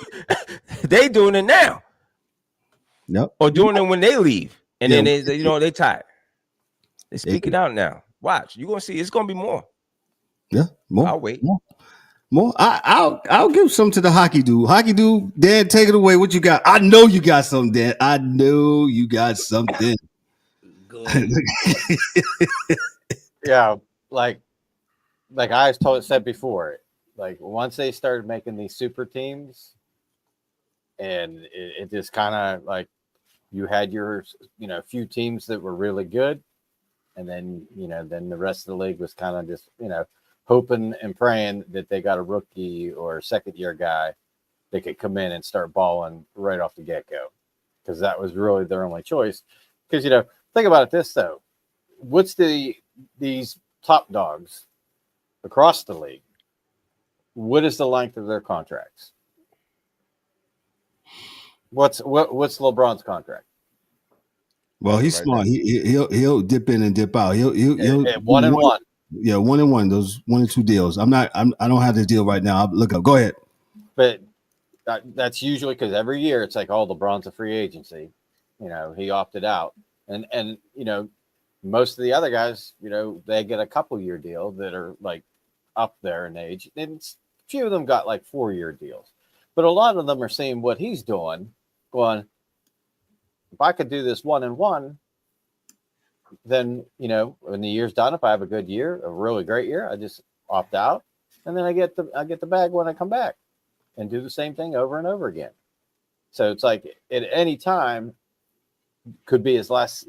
they doing it now. Yep. Or doing it when they leave, and then they tired. They speak it out now. Watch, you're gonna see. It's gonna be more. Yeah, more. I'll wait. More. I'll give some to the hockey dude. Hockey dude, Dan, take it away. What you got? I know you got something, Dan. I know you got something. Yeah, like I said before, like once they started making these super teams, and it just kind of like you had your few teams that were really good, and then then the rest of the league was kind of just hoping and praying that they got a rookie or second year guy that could come in and start balling right off the get-go, because that was really their only choice. Because think about it this though, what's these top dogs across the league, what is the length of their contracts? What's LeBron's contract? Well, he's smart. He'll dip in and dip out. He'll one and one. Yeah, 1 and 1. Those 1 and 2 deals. I don't have this deal right now. I'll look up. Go ahead. But that's usually because every year it's like, LeBron's a free agency. He opted out, And most of the other guys, they get a couple-year deal that are like up there in age, and a few of them got like 4-year deals, but a lot of them are seeing what he's doing, going, if I could do this 1-1, then when the year's done, if I have a good year, a really great year, I just opt out, and then I get the bag when I come back, and do the same thing over and over again. So it's like at any time could be his last.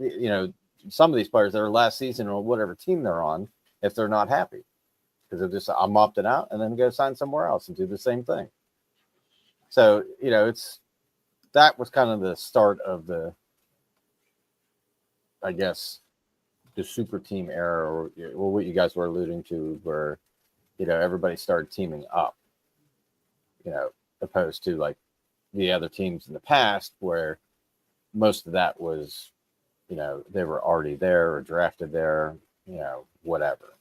Some of these players, their last season or whatever team they're on, if they're not happy, because they're just, I'm opting out, and then go sign somewhere else and do the same thing. So that was kind of the start of the, I guess, the super team era, or what you guys were alluding to, where everybody started teaming up, opposed to like the other teams in the past, where most of that was, they were already there or drafted there, whatever.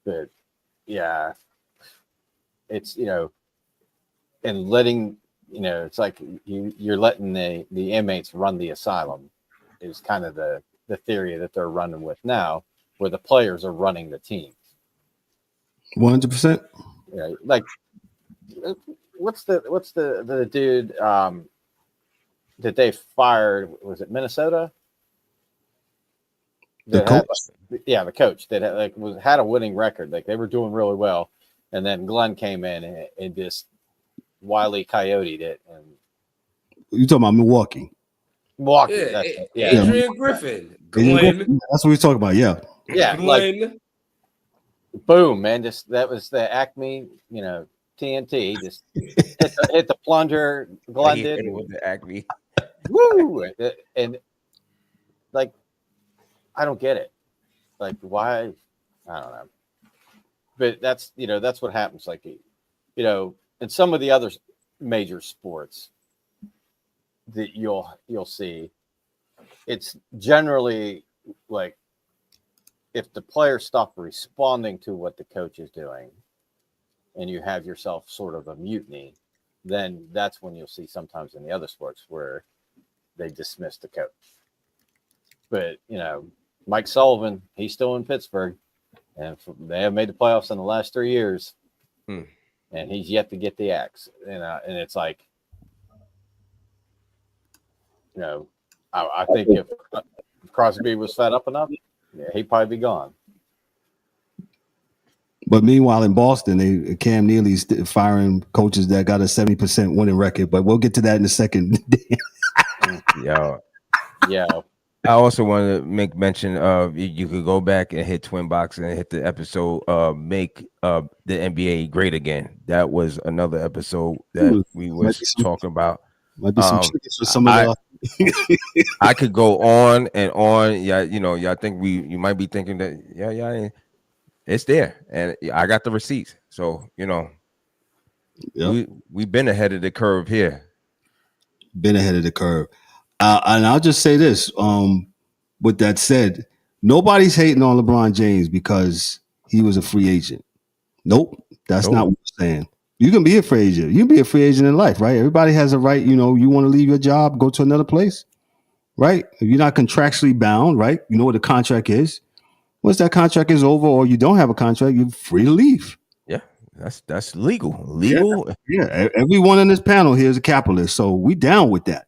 But yeah, it's, and letting, it's like you're letting the inmates run the asylum is kind of the theory that they're running with now, where the players are running the teams. 100%. Yeah, like what's the dude that they fired? Was it Minnesota? The coach? The coach that had a winning record. Like they were doing really well, and then Glenn came in and just Wile Coyote'd it. And you talking about Milwaukee? Adrian Griffin. Glenn. That's what we're talking about. Yeah. Glenn. Like, boom, man! That was the Acme, TNT. Just hit the plunger. Glenn did with the Acme. Woo! And like, I don't get it. Like, why? I don't know. But that's what happens. Like, in some of the other major sports that you'll see, it's generally like, if the players stop responding to what the coach is doing, and you have yourself sort of a mutiny, then that's when you'll see sometimes in the other sports where they dismiss the coach. But Mike Sullivan, he's still in Pittsburgh, and they have made the playoffs in the last 3 years, and he's yet to get the axe. And it's like, I think if Crosby was fed up enough, he'd probably be gone. But meanwhile, in Boston, Cam Neely's firing coaches that got a 70% winning record. But we'll get to that in a second. Yeah. I also want to make mention of, you could go back and hit Twin Box and hit the episode "Make the NBA Great Again." That was another episode that we was talking about. Might be some tricks for some of I could go on and on. Yeah, y'all think you might be thinking that it's there, and I got the receipts. So we've been ahead of the curve here. Been ahead of the curve. And I'll just say this, with that said, nobody's hating on LeBron James because he was a free agent. Nope. That's not what we're saying. You can be a free agent. You can be a free agent in life, right? Everybody has a right, you want to leave your job, go to another place, right? If you're not contractually bound, right? You know what the contract is. Once that contract is over or you don't have a contract, you're free to leave. Yeah, that's legal. Yeah. Everyone in this panel here is a capitalist, so we down with that.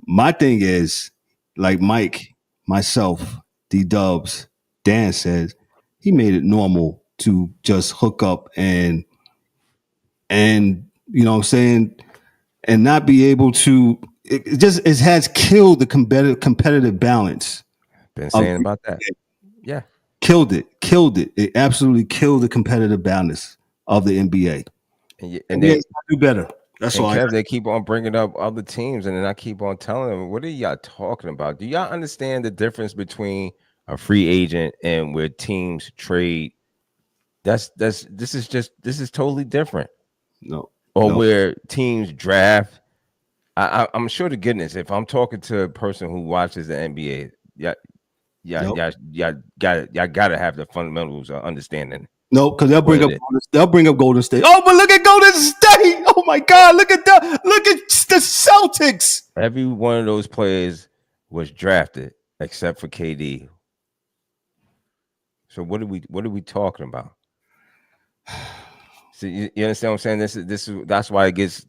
My thing is, like Mike, myself, D-Dubs, Dan says, he made it normal to just hook up and and not be able to. It has killed the competitive balance. Been saying about that. Yeah, killed it. It absolutely killed the competitive balance of the NBA. And they do better. That's why they keep on bringing up other teams, and then I keep on telling them, "What are y'all talking about? Do y'all understand the difference between a free agent and where teams trade? This is totally different. Where teams draft. I'm sure to goodness, if I'm talking to a person who watches the NBA, y'all gotta have the fundamentals of understanding. No, because they'll bring up Golden State. Oh, but look at Golden State! Oh my God, look at the Celtics. Every one of those players was drafted except for KD. So what are we talking about? So you understand what I'm saying? That's why it gets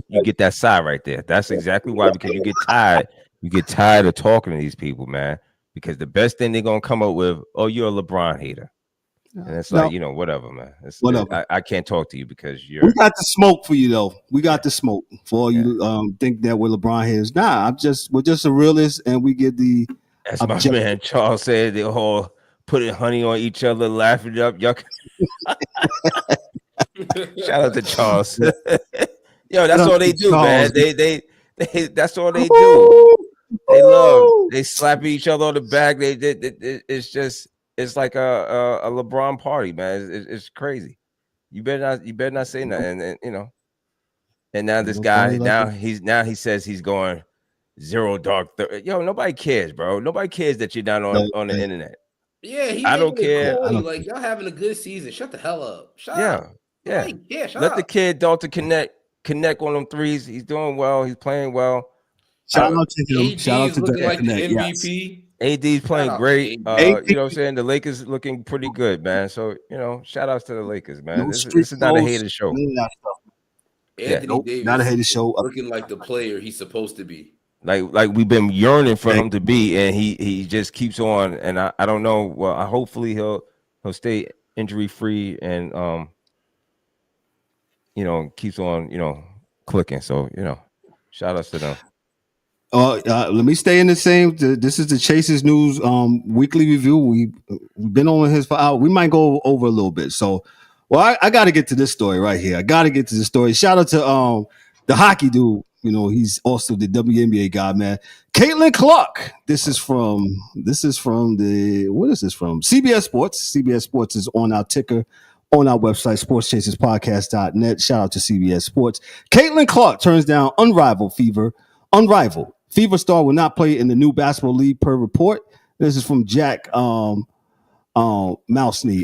you get that side right there. That's exactly why, because you get tired. You get tired of talking to these people, man. Because the best thing they're gonna come up with, oh, you're a LeBron hater. And it's like, whatever, man. Whatever. I can't talk to you because We got the smoke for you though. We got the smoke for all you think that we're LeBron haters. Nah, we're just a realist, and we get the. As my man Charles said, they all putting honey on each other, laughing it up. Y'all. Shout out to Charles. Yo, that's all they do, Charles, man. They that's all they do. They slap each other on the back. It's like a LeBron party, man. It's crazy. You better not say nothing. And and now this guy he says he's going zero dark 30. Yo, nobody cares, bro. Nobody cares that you're not on the internet. Yeah, I don't care. Like, y'all having a good season. Shut the hell up. Shut up. Yeah. Let the kid Dalton connect on them threes. He's doing well. He's playing well. Shout out to him. Shout out to looking like the MVP. Yes. AD's playing great. You know what I'm saying? The Lakers looking pretty good, man. So, shout outs to the Lakers, man. This is not a hater show. Anthony Davis, not a hater show. Looking like the player he's supposed to be. Like we've been yearning for him to be, and he just keeps on. And I don't know. Well, hopefully he'll stay injury free and keeps on clicking. So shout outs to them. Let me stay in the same. This is the Chasers News weekly review. We've been on his for hours. We might go over a little bit. So, I got to get to this story right here. I got to get to this story. Shout out to the hockey dude. He's also the WNBA guy, man. Caitlin Clark. This is from what is this from? CBS Sports. CBS Sports is on our ticker on our website, sportschaserspodcast.net. Shout out to CBS Sports. Caitlin Clark turns down Unrivaled. Fever star will not play in the new basketball league per report. This is from Jack Mousney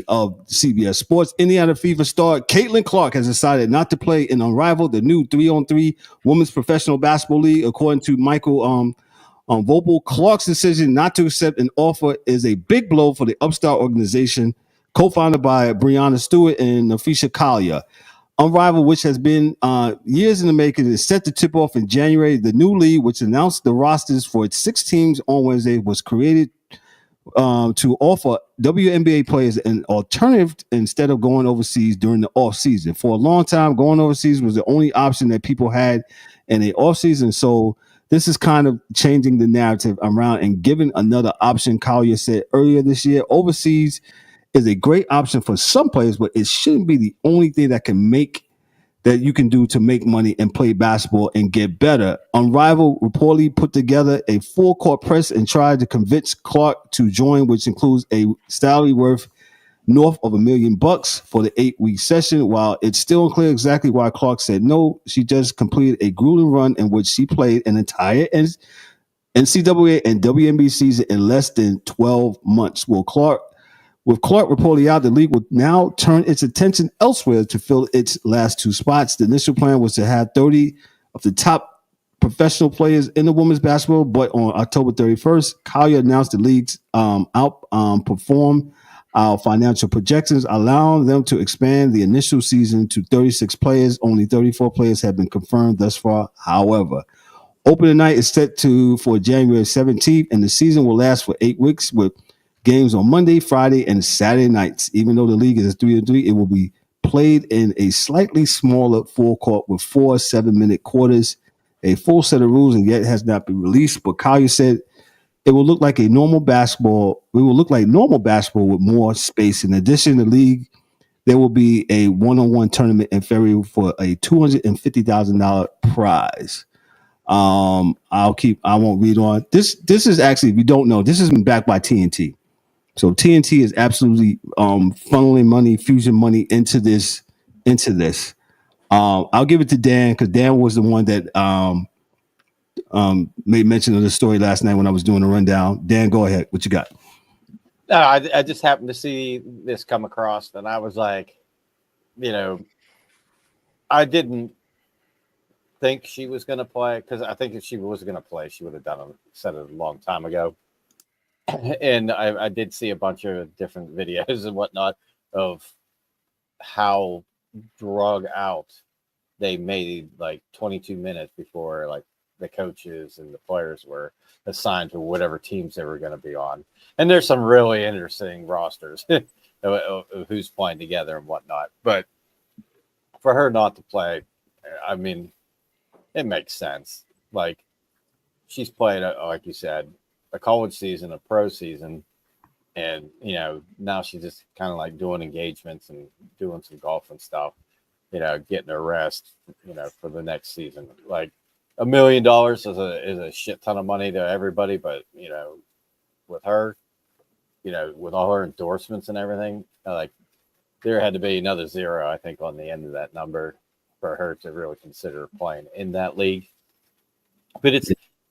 of CBS Sports. Indiana Fever star Caitlin Clark has decided not to play in Unrivaled, the new 3-on-3 women's professional basketball league. According to Michael Vogel, Clark's decision not to accept an offer is a big blow for the upstart organization, co-founded by Breanna Stewart and Nafisha Kalia. Unrivaled, which has been years in the making, is set to tip off in January. The new league, which announced the rosters for its 6 teams on Wednesday, was created to offer WNBA players an alternative instead of going overseas during the off season. For a long time, going overseas was the only option that people had in the off season. So this is kind of changing the narrative around and giving another option. Collier said earlier this year, overseas is a great option for some players, but it shouldn't be the only thing that you can do to make money and play basketball and get better. Unrivaled reportedly put together a full court press and tried to convince Clark to join, which includes a salary worth north of $1 million for the 8-week session. While it's still unclear exactly why Clark said no, she just completed a grueling run in which she played an entire NCAA and WNBA season in less than 12 months. With Clark reportedly out, the league will now turn its attention elsewhere to fill its last 2 spots. The initial plan was to have 30 of the top professional players in the women's basketball, but on October 31st, Collier announced the league's outperform our financial projections, allowing them to expand the initial season to 36 players. Only 34 players have been confirmed thus far, however. Opening night is set for January 17th, and the season will last for 8 weeks with games on Monday, Friday, and Saturday nights. Even though the league is 3-3, it will be played in a slightly smaller full court with 4 7-minute quarters. A full set of rules and yet has not been released. But Collier said it will look like normal basketball with more space. In addition, the league, there will be a one-on-one tournament in February for a $250,000 prize. I won't read on. This is actually, if you don't know, this has been backed by TNT. So TNT is absolutely funneling money, fusion money into this. I'll give it to Dan because Dan was the one that made mention of the story last night when I was doing a rundown. Dan, go ahead. What you got? No, I just happened to see this come across, and I was like, I think she was going to play, because I think if she was going to play, she would have said it a long time ago. And I did see a bunch of different videos and whatnot of how drug out they made like 22 minutes before like the coaches and the players were assigned to whatever teams they were going to be on. And there's some really interesting rosters of who's playing together and whatnot. But for her not to play, I mean, it makes sense. Like, she's played, like you said, a college season, a pro season, and, you know, now she's just kind of like doing engagements and doing some golf and stuff, you know, getting a rest, you know, for the next season. Like, $1 million is a shit ton of money to everybody, but, you know, with her, you know, with all her endorsements and everything, like, there had to be another zero, I think, on the end of that number for her to really consider playing in that league. But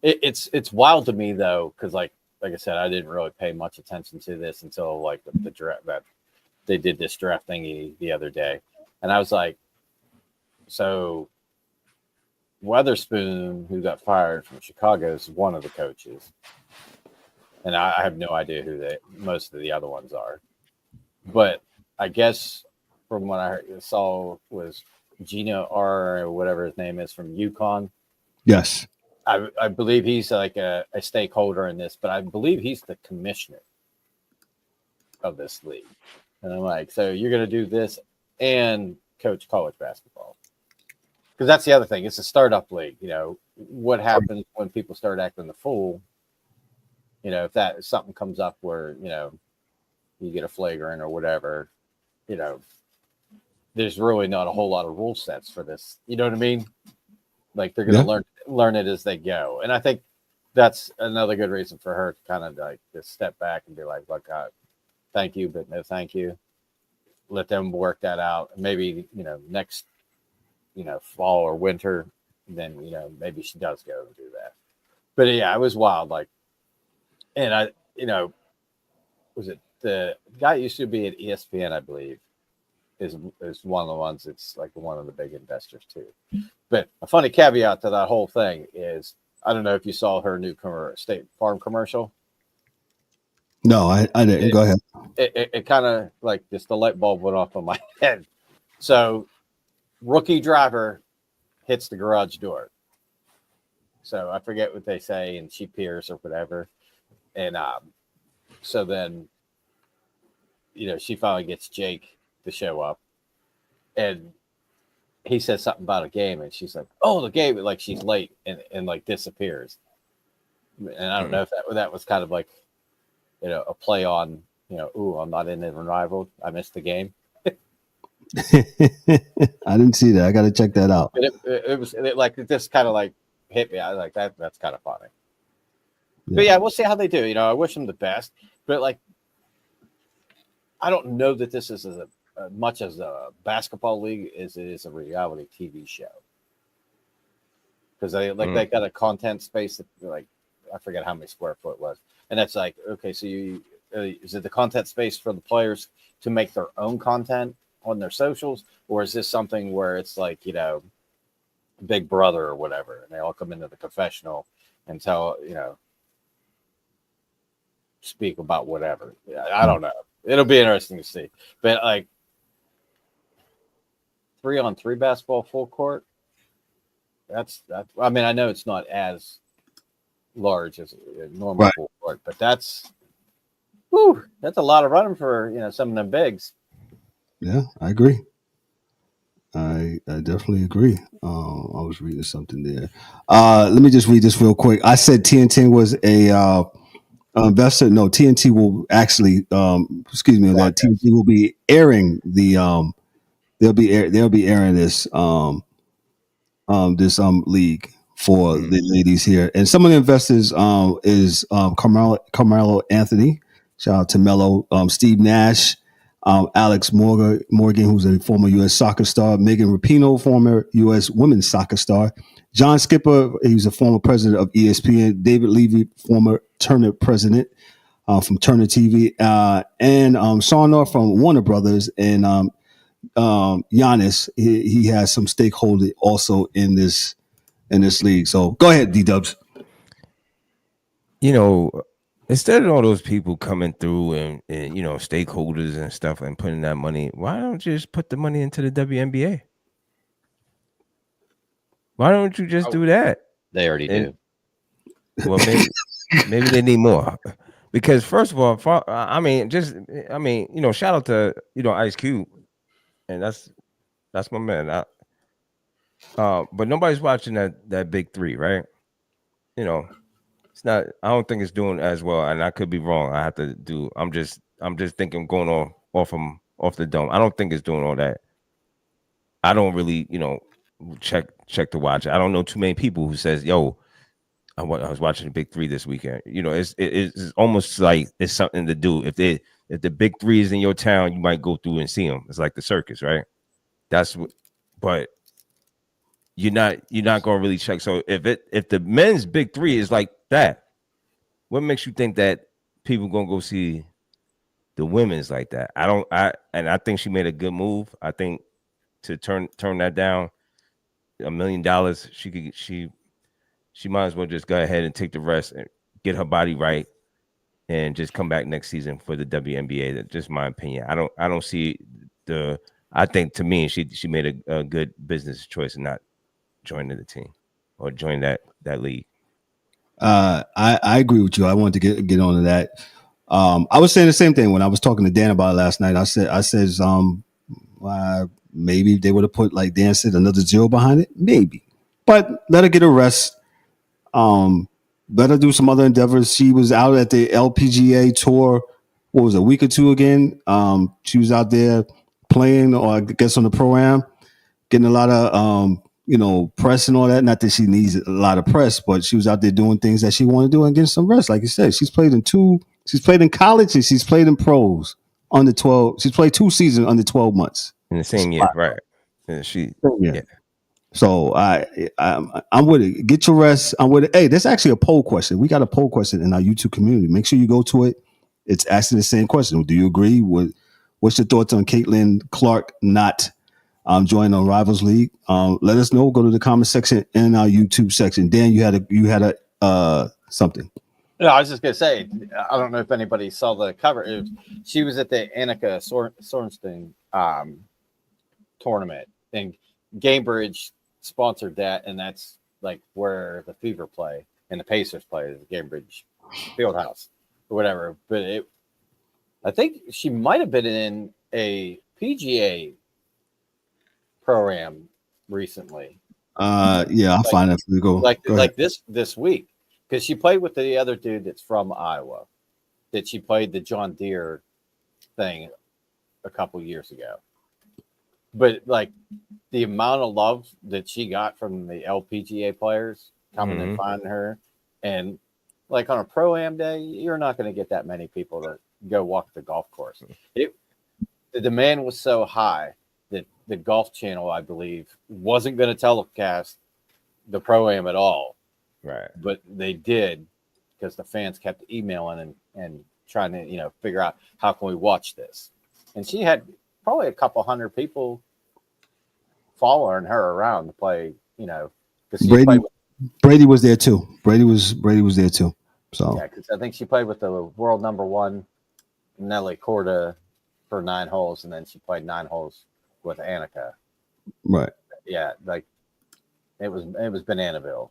it's wild to me, though, because like I said, I didn't really pay much attention to this until like the draft, that they did this draft thingy the other day, and I was like, so Weatherspoon, who got fired from Chicago, is one of the coaches, and I have no idea who most of the other ones are, but I guess from what I saw was Gino R, or whatever his name is, from UConn. Yes. I believe he's like a stakeholder in this, but I believe he's the commissioner of this league. And I'm like, so you're going to do this and coach college basketball? Because that's the other thing. It's a startup league. You know, what happens when people start acting the fool? You know, if something comes up where, you know, you get a flagrant or whatever, you know, there's really not a whole lot of rule sets for this. You know what I mean? Like, they're going to learn it as they go. And I think that's another good reason for her to kind of like just step back and be like, look, thank you, but no thank you. Let them work that out. And maybe, you know, next, you know, fall or winter, then, you know, maybe she does go and do that. But yeah, it was wild. Like, and I, you know, was it the guy used to be at ESPN, I believe, is one of the ones that's like one of the big investors too. But a funny caveat to that whole thing is, I don't know if you saw her new State Farm commercial. No, I didn't. Go ahead. It kind of like just the light bulb went off on my head. So, rookie driver hits the garage door. So I forget what they say, and she peers or whatever. And so then, you know, she finally gets Jake to show up, and he says something about a game, and she's like, "Oh, the game!" Like, she's late and like disappears. And I don't know if that was kind of like, you know, a play on, you know, ooh, I'm not in Unrivaled, I missed the game. I didn't see that. I got to check that out. It was like, it just kind of like hit me. I was like, that's kind of funny. Yeah. But yeah, we'll see how they do. You know, I wish them the best, but like, I don't know that this is as much as a basketball league as it is a reality TV show, because they got a content space that, like, I forget how many square foot it was, and that's like, okay, so you is it the content space for the players to make their own content on their socials, or is this something where it's like, you know, Big Brother or whatever, and they all come into the confessional and tell, you know, speak about whatever? I don't know. It'll be interesting to see. But like 3-on-3 basketball full court, that's I mean, I know it's not as large as a normal full court, but that's a lot of running for, you know, some of them bigs. Yeah, I agree. I definitely agree. I was reading something there. Let me just read this real quick. I said TNT was a investor. No, TNT will actually that TNT will be airing the they'll be airing this league for the ladies here. And some of the investors is Carmelo Anthony, shout out to Melo, Steve Nash, Alex Morgan, who's a former U.S. soccer star, Megan Rapinoe, former U.S. women's soccer star, John Skipper, he's a former president of ESPN, David Levy, former Turner president from Turner TV, and Sean North from Warner Brothers, and Giannis, he has some stakeholder also in this in this league. So go ahead, D-Dubs. You know, instead of all those people coming through and you know, stakeholders and stuff and putting that money, why don't you just put the money into the WNBA? Why don't you just do that? They already do. Well, maybe they need more. Because first of all, I mean, you know, shout out to, you know, Ice Cube, and that's my man. But nobody's watching that big three, right? You know, it's not. I don't think it's doing as well, and I could be wrong. I have to do. I'm just thinking going off the dome. I don't think it's doing all that. I don't really, you know, check to watch. I don't know too many people who says, "Yo, I was watching the big three this weekend." You know, it's almost like it's something to do. If the big three is in your town, you might go through and see them. It's like the circus, right? That's what. But you're not gonna really check. So if the men's big three is like that, what makes you think that people gonna go see the women's like that? I think she made a good move. I think to turn that down $1 million, she might as well just go ahead and take the rest and get her body right and just come back next season for the WNBA. That's just my opinion. I don't see I think to me she made a good business choice and not joining the team or join that league. I agree with you. I wanted to get onto that. I was saying the same thing when I was talking to Dan about it last night. I said maybe they would have put, like Dan said, another zero behind it, maybe, but let her get a rest. Let her do some other endeavors. She was out at the LPGA tour. What was it, a week or two again? She was out there playing, or I guess on the pro-am, getting a lot of press and all that. Not that she needs a lot of press, but she was out there doing things that she wanted to do and getting some rest. Like you said, she's played in college and she's played in pros under 12. She's played 2 seasons under 12 months. In the same year, right? Yeah. So I'm with it. Get your rest. I'm with it. Hey, there's actually a poll question. We got a poll question in our YouTube community. Make sure you go to it. It's asking the same question. Do you agree with? What's your thoughts on Caitlin Clark not joining the Rivals League? Let us know. Go to the comment section in our YouTube section. Dan, you had a something. No, I was just gonna say, I don't know if anybody saw the cover. She was at the Annika Sorensen tournament, and Gamebridge sponsored that, and that's like where the Fever play and the Pacers play, the Gamebridge Fieldhouse or whatever. But I think she might have been in a PGA program recently. I'll find it. Go like this week, because she played with the other dude that's from Iowa, that she played the John Deere thing a couple years ago. But like the amount of love that she got from the LPGA players coming and finding her, and like on a pro-am day, you're not going to get that many people to go walk the golf course. The demand was so high that the Golf Channel, I believe, wasn't going to telecast the pro-am at all. Right. But they did, because the fans kept emailing and trying to, figure out how can we watch this. And she had probably a couple hundred people following her around to play, because Brady was there too. Brady was there too. So yeah, because I think she played with the world number one Nelly Korda for 9 holes, and then she played 9 holes with Annika. Right. Yeah, like it was Bananaville.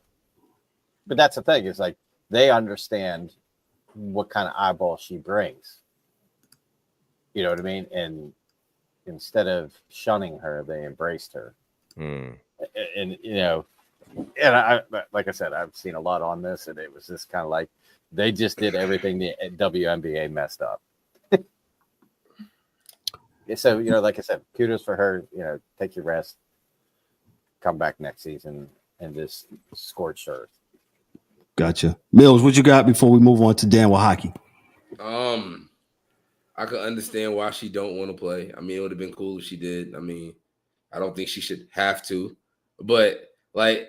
But that's the thing, is like they understand what kind of eyeball she brings. You know what I mean? And instead of shunning her, they embraced her. And and I, like I said, I've seen a lot on this, and it was just kind of like they just did everything the WNBA messed up. So, like I said, kudos for her. Take your rest, come back next season, and just scorch earth. Gotcha. Mills, what you got before we move on to Dan with hockey? I could understand why she don't want to play. I mean, it would have been cool if she did. I mean, I don't think she should have to. But like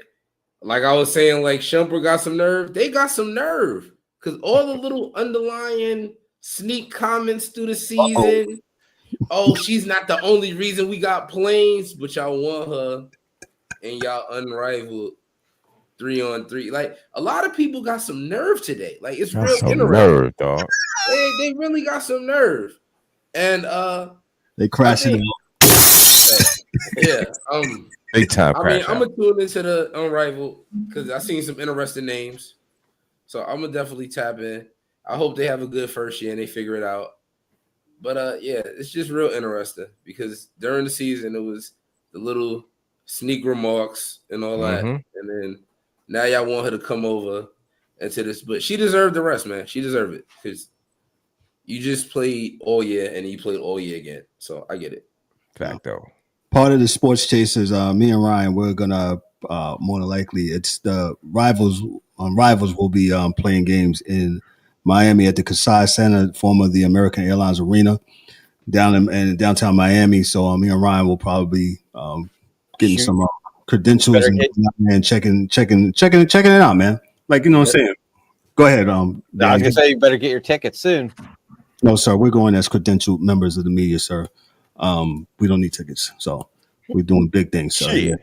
I was saying, like Shumper got some nerve. They got some nerve, because all the little underlying sneak comments through the season. Oh, she's not the only reason we got planes, but y'all want her and y'all Unrivaled. 3-on-3. Like a lot of people got some nerve today. Like it's That's real some interesting. nerve, dog. They really got some nerve. And they crashing think, yeah. Big time I mean, crash I'm out. gonna tune into the Unrivaled because I seen some interesting names. So I'm gonna definitely tap in. I hope they have a good first year and they figure it out. But yeah, it's just real interesting because during the season it was the little sneak remarks and all that, and then now y'all want her to come over into this, but she deserved the rest, man. She deserved it because you just played all year and you played all year again. So I get it. Fact though. Part of the Sports Chasers, me and Ryan, we're gonna more than likely it's the rivals. Rivals will be playing games in Miami at the Kasai Center, former the American Airlines Arena, down in downtown Miami. So me and Ryan will probably getting Shoot. some credentials and checking it out, man. Like you know what I'm saying. Go ahead. I was gonna say you better get your tickets soon. No, sir. We're going as credentialed members of the media, sir. We don't need tickets, so we're doing big things, sir.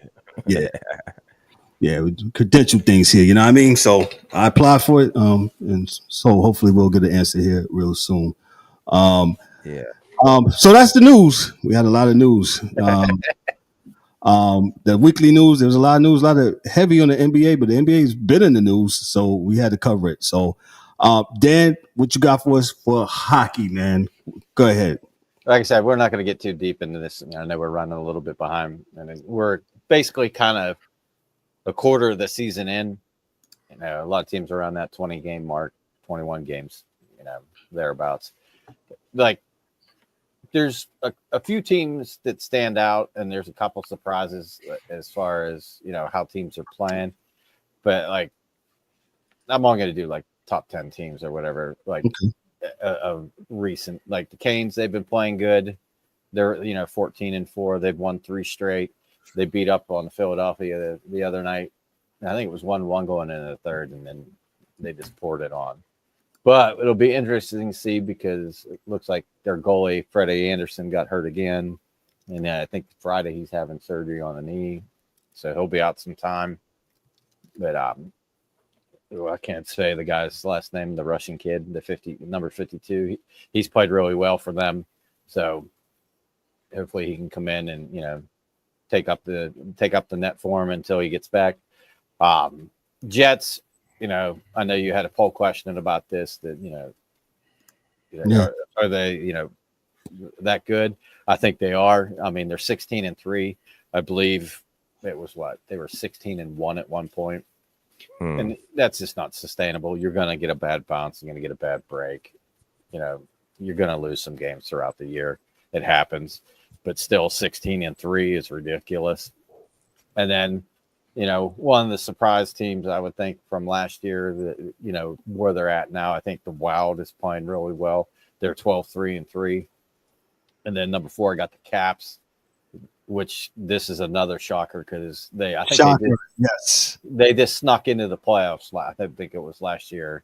Yeah. We do credential things here. You know what I mean? So I applied for it, and so hopefully we'll get an answer here real soon. Yeah. So that's the news. We had a lot of news. The weekly news, there was a lot of news, a lot of heavy on the NBA, but the NBA's been in the news, so we had to cover it. So, Dan, what you got for us for hockey, man? Go ahead. Like I said, we're not going to get too deep into this. I know we're running a little bit behind, and we're basically kind of a quarter of the season in. You know, a lot of teams around that 20 game mark, 21 games, you know, thereabouts. Like, there's a few teams that stand out, and there's a couple surprises as far as, you know, how teams are playing. But, like, I'm only going to do, like, top 10 teams or whatever, like, of recent. Like, the Canes, they've been playing good. They're, you know, 14-4. They've won 3 straight. They beat up on Philadelphia the other night. I think it was 1-1 going into the third, and then they just poured it on. But it'll be interesting to see because it looks like their goalie, Freddie Anderson, got hurt again. And I think Friday he's having surgery on the knee. So he'll be out some time. But I can't say the guy's last name, the Russian kid, number 52. He's played really well for them. So hopefully he can come in and, you know, take up the net for him until he gets back. Jets, you know, I know you had a poll question about this, that, you know, are they, you know, that good? I think they are. I mean, they're 16-3. I believe it was they were 16-1 at one point. And that's just not sustainable. You're going to get a bad bounce. You're going to get a bad break. You know, you're going to lose some games throughout the year. It happens. But still, 16-3 is ridiculous. And then, you know, one of the surprise teams, I would think, from last year, that, you know, where they're at now, I think the Wild is playing really well. They're 12-3-3. And then number 4, I got the Caps, which this is another shocker because they just snuck into the playoffs. I think it was last year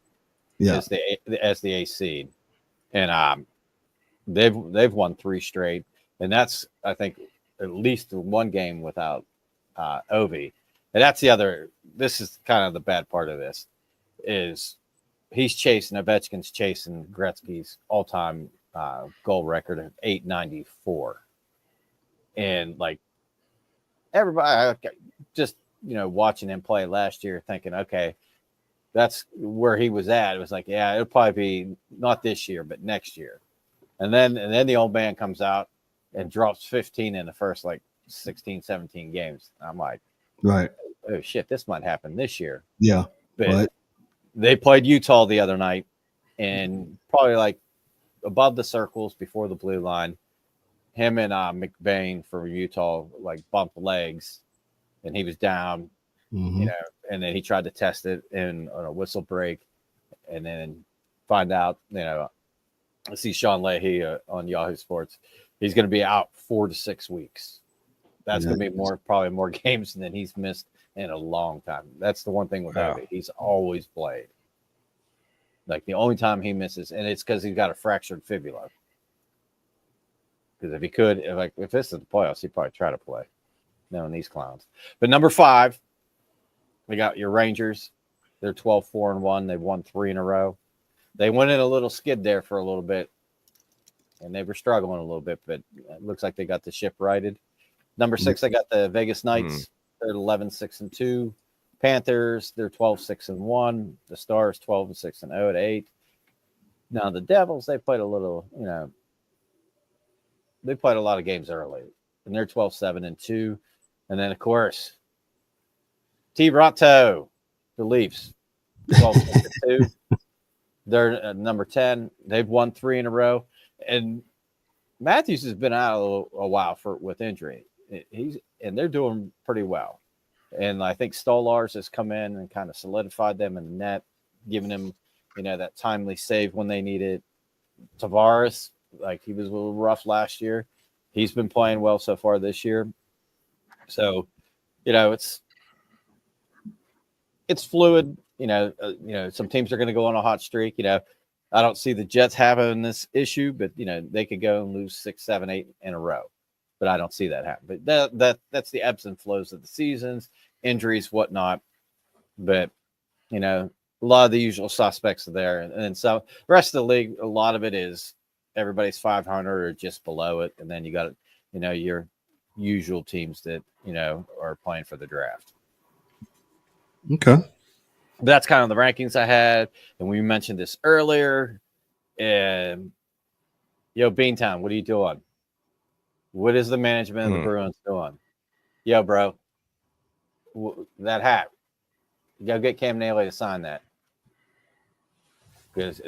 as the A seed. And they've won 3 straight. And that's, I think, at least one game without Ovi. And that's this is kind of the bad part of this, is Ovechkin's chasing Gretzky's all-time goal record of 894. And, like, everybody just, you know, watching him play last year thinking, okay, that's where he was at. It was like, yeah, it'll probably be not this year, but next year. And then the old man comes out and drops 15 in the first, like, 16, 17 games. I'm like, right. Oh, shit, this might happen this year. Yeah. But they played Utah the other night, and probably, like, above the circles before the blue line, him and McBain for Utah, like, bumped legs, and he was down, you know, and then he tried to test it on a whistle break, and then find out, you know, I see Sean Leahy on Yahoo Sports. He's going to be out 4 to 6 weeks. That's going to be probably more games than he's missed in a long time. That's the one thing with Ovi. He's always played. Like, the only time he misses, and it's because he's got a fractured fibula. Because if he could, if this is the playoffs, he'd probably try to play. Knowing these clowns. But number 5, We got your Rangers. They're 12-4-1. They've won 3 in a row. They went in a little skid there for a little bit, and they were struggling a little bit, but it looks like they got the ship righted. Number 6, I got the Vegas Knights. They're 11-6-2. Panthers, they're 12-6-1. The Stars, 12-6-0 at 8. Now the Devils, they played a little, they played a lot of games early, and they're 12-7-2. And then, of course, Toronto, the Leafs, 12-2. They're number 10. They've won 3 in a row. And Matthews has been out a while with injury. And they're doing pretty well. And I think Stolarz has come in and kind of solidified them in the net, giving them, that timely save when they need it. Tavares, like he was a little rough last year. He's been playing well so far this year. So, it's fluid. Some teams are going to go on a hot streak. I don't see the Jets having this issue, but they could go and lose 6, 7, 8 in a row. But I don't see that happen. But that's the ebbs and flows of the seasons, injuries, whatnot. But a lot of the usual suspects are there, and so the rest of the league, a lot of it is everybody's 500 or just below it, and then you got your usual teams that are playing for the draft. Okay. That's kind of the rankings I had, and we mentioned this earlier. Beantown, what are you doing? What is the management of the Bruins doing? Yo, bro, that hat. You gotta get Cam Neely to sign that, because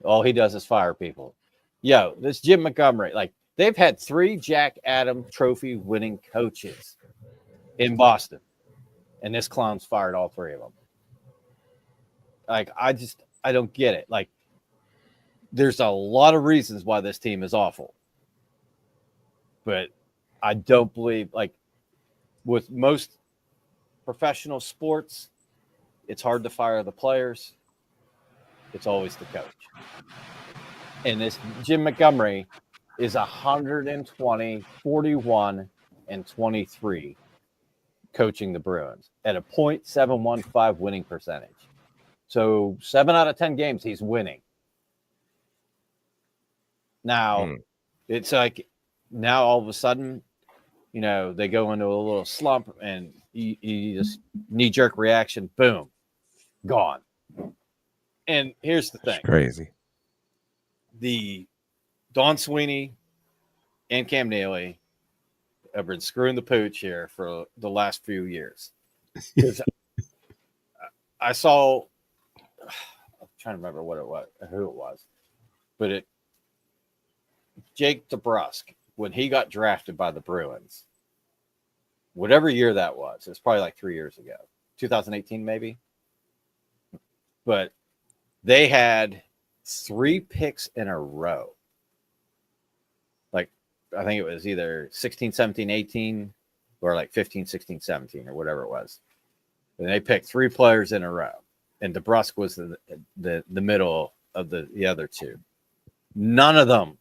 all he does is fire people. Yo, this Jim Montgomery, like they've had 3 Jack Adams Trophy winning coaches in Boston. And this clown's fired all 3 of them. Like, I don't get it. Like, there's a lot of reasons why this team is awful. But I don't believe, like, with most professional sports, it's hard to fire the players. It's always the coach. And this Jim Montgomery is 120, 41, and 23. Coaching the Bruins at a .715 winning percentage. So 7 out of 10 games he's winning. Now it's like now all of a sudden, they go into a little slump and you just knee-jerk reaction, boom, gone. And here's the thing. It's crazy. The Don Sweeney and Cam Neely have been screwing the pooch here for the last few years. I saw, I'm trying to remember who it was, but Jake DeBrusk, when he got drafted by the Bruins, whatever year that was, it's probably like 3 years ago, 2018 maybe. But they had 3 picks in a row. I think it was either 16, 17, 18 or like 15, 16, 17 or whatever it was. And they picked 3 players in a row. And DeBrusk was the middle of the other 2. None of them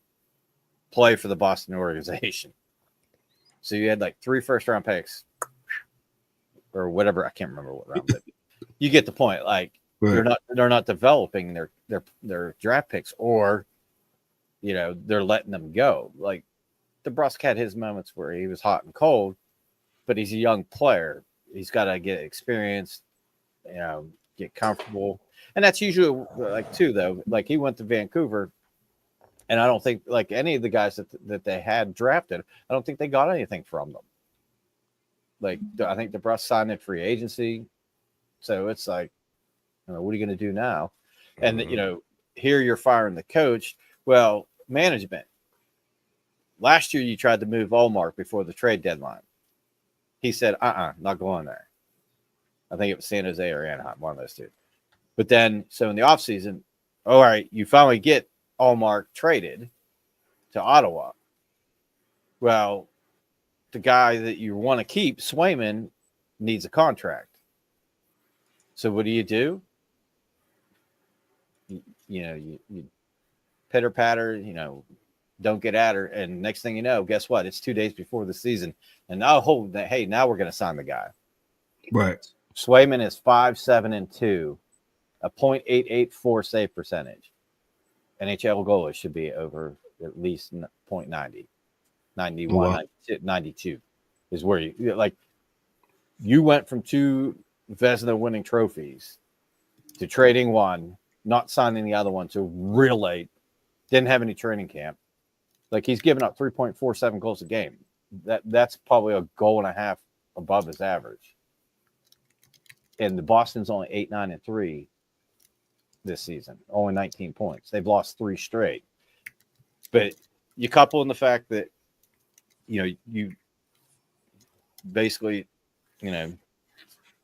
play for the Boston organization. So you had like 3 first-round picks or whatever. I can't remember what round, but you get the point. Like they're not developing their draft picks, or they're letting them go. Like DeBrusk had his moments where he was hot and cold, but he's a young player. He's got to get experience, get comfortable. And that's usually too, though. Like he went to Vancouver, and I don't think like any of the guys that they had drafted, I don't think they got anything from them. Like I think DeBrusk signed in free agency. So it's like, what are you going to do now? And, here you're firing the coach. Well, management. Last year, you tried to move Allmark before the trade deadline. He said, not going there. I think it was San Jose or Anaheim, one of those 2. But then, so in the offseason, all right, you finally get Allmark traded to Ottawa. Well, the guy that you want to keep, Swayman, needs a contract. So what do? You pitter patter, don't get at her. And next thing you know, guess what? It's 2 days before the season. And now, hey, now we're going to sign the guy. Right. Swayman is 5-7-2, a .884 save percentage. NHL goalies should be over at least .90, 91, Wow. 92 is where you like. You went from 2 Vezina winning trophies to trading one, not signing the other one to real late. Didn't have any training camp. Like he's giving up 3.47 goals a game. That's probably a goal and a half above his average. And the Boston's only 8-9-3 this season, only 19 points. They've lost 3 straight. But you couple in the fact that you basically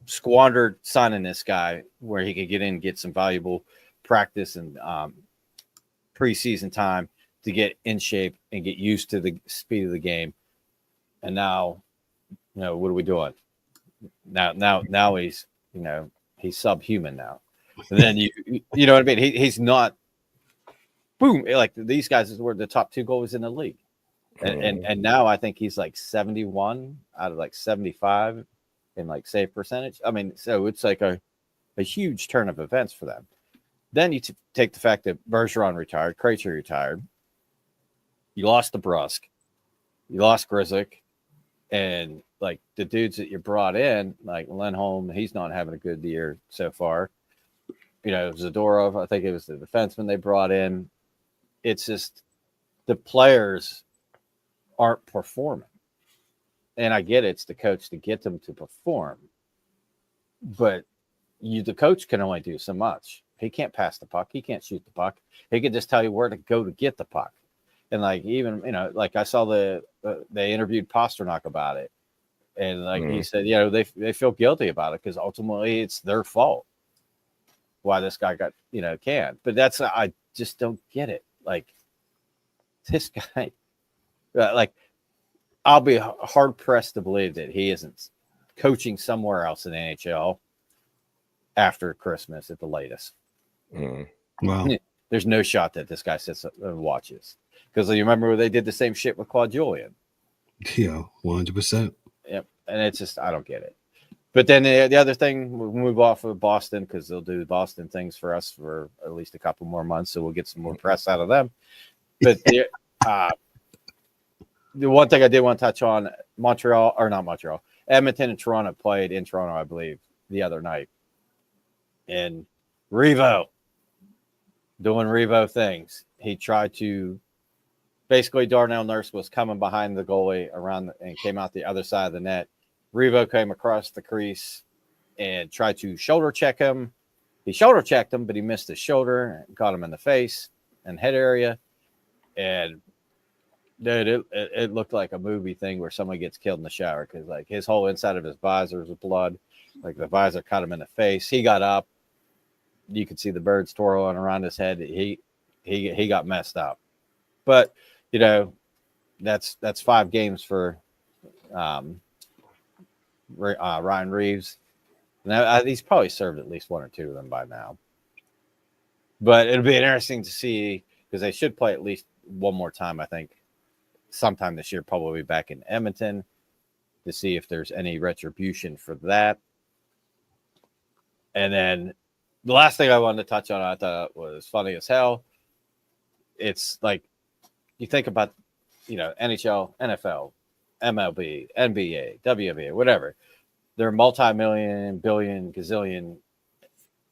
squandered signing this guy where he could get in and get some valuable practice and preseason time to get in shape and get used to the speed of the game. And now, what are we doing? Now he's, he's subhuman now. And then you know what I mean? He's not boom. Like these guys were the top 2 goalies in the league. And now I think he's like 71 out of like 75 in like save percentage. I mean, so it's like a huge turn of events for them. Then you take the fact that Bergeron retired, Krejci retired. You lost DeBrusk, you lost Grzelcyk, and like the dudes that you brought in, like Lindholm, he's not having a good year so far. Zadorov, I think it was the defenseman they brought in. It's just the players aren't performing. And I get it's the coach to get them to perform. But the coach can only do so much. He can't pass the puck. He can't shoot the puck. He can just tell you where to go to get the puck. And like even, like I saw they interviewed Pasternak about it. And like he said, they feel guilty about it because ultimately it's their fault why this guy got, canned. But I just don't get it. Like this guy, like I'll be hard pressed to believe that he isn't coaching somewhere else in the NHL after Christmas at the latest. Wow. There's no shot that this guy sits and watches because you remember they did the same shit with Claude Julien. Yeah, 100%. Yep, and it's just I don't get it. But then the other thing, we'll move off of Boston because they'll do Boston things for us for at least a couple more months, so we'll get some more press out of them. But the one thing I did want to touch on, Edmonton and Toronto played in Toronto, I believe, the other night. And Revo, doing Revo things. He tried to, basically Darnell Nurse was coming behind the goalie and came out the other side of the net. Revo came across the crease and tried to shoulder check him. He shoulder checked him, but he missed his shoulder and caught him in the face and head area. And dude, it looked like a movie thing where somebody gets killed in the shower because like his whole inside of his visor was blood. Like the visor cut him in the face. He got up. You could see the birds twirling around his head. He got messed up. But that's 5 games for Ryan Reeves. Now he's probably served at least 1 or 2 of them by now. But it'll be interesting to see because they should play at least one more time. I think sometime this year, probably back in Edmonton, to see if there's any retribution for that. And then the last thing I wanted to touch on, I thought was funny as hell. It's like you think about, NHL, NFL, MLB, NBA, WNBA, whatever. They're multi-million, billion, gazillion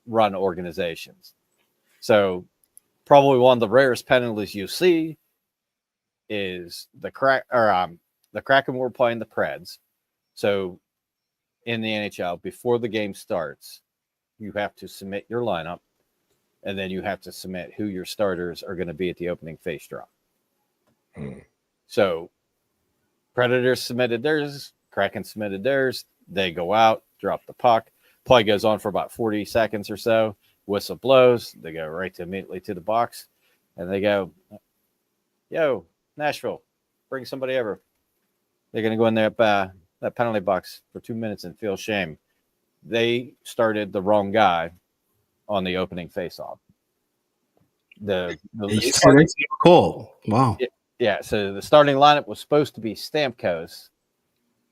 run organizations. So probably one of the rarest penalties you see is the Kraken were playing the Preds. So in the NHL, before the game starts, you have to submit your lineup, and then you have to submit who your starters are going to be at the opening face draw. So Predators submitted theirs, Kraken submitted theirs. They go out, drop the puck. Play goes on for about 40 seconds or so. Whistle blows. They go immediately to the box, and they go, "Yo, Nashville, bring somebody over." They're going to go in there that penalty box for 2 minutes and feel shame. They started the wrong guy on the opening face-off. The call. Wow. Yeah, so the starting lineup was supposed to be Stamkos.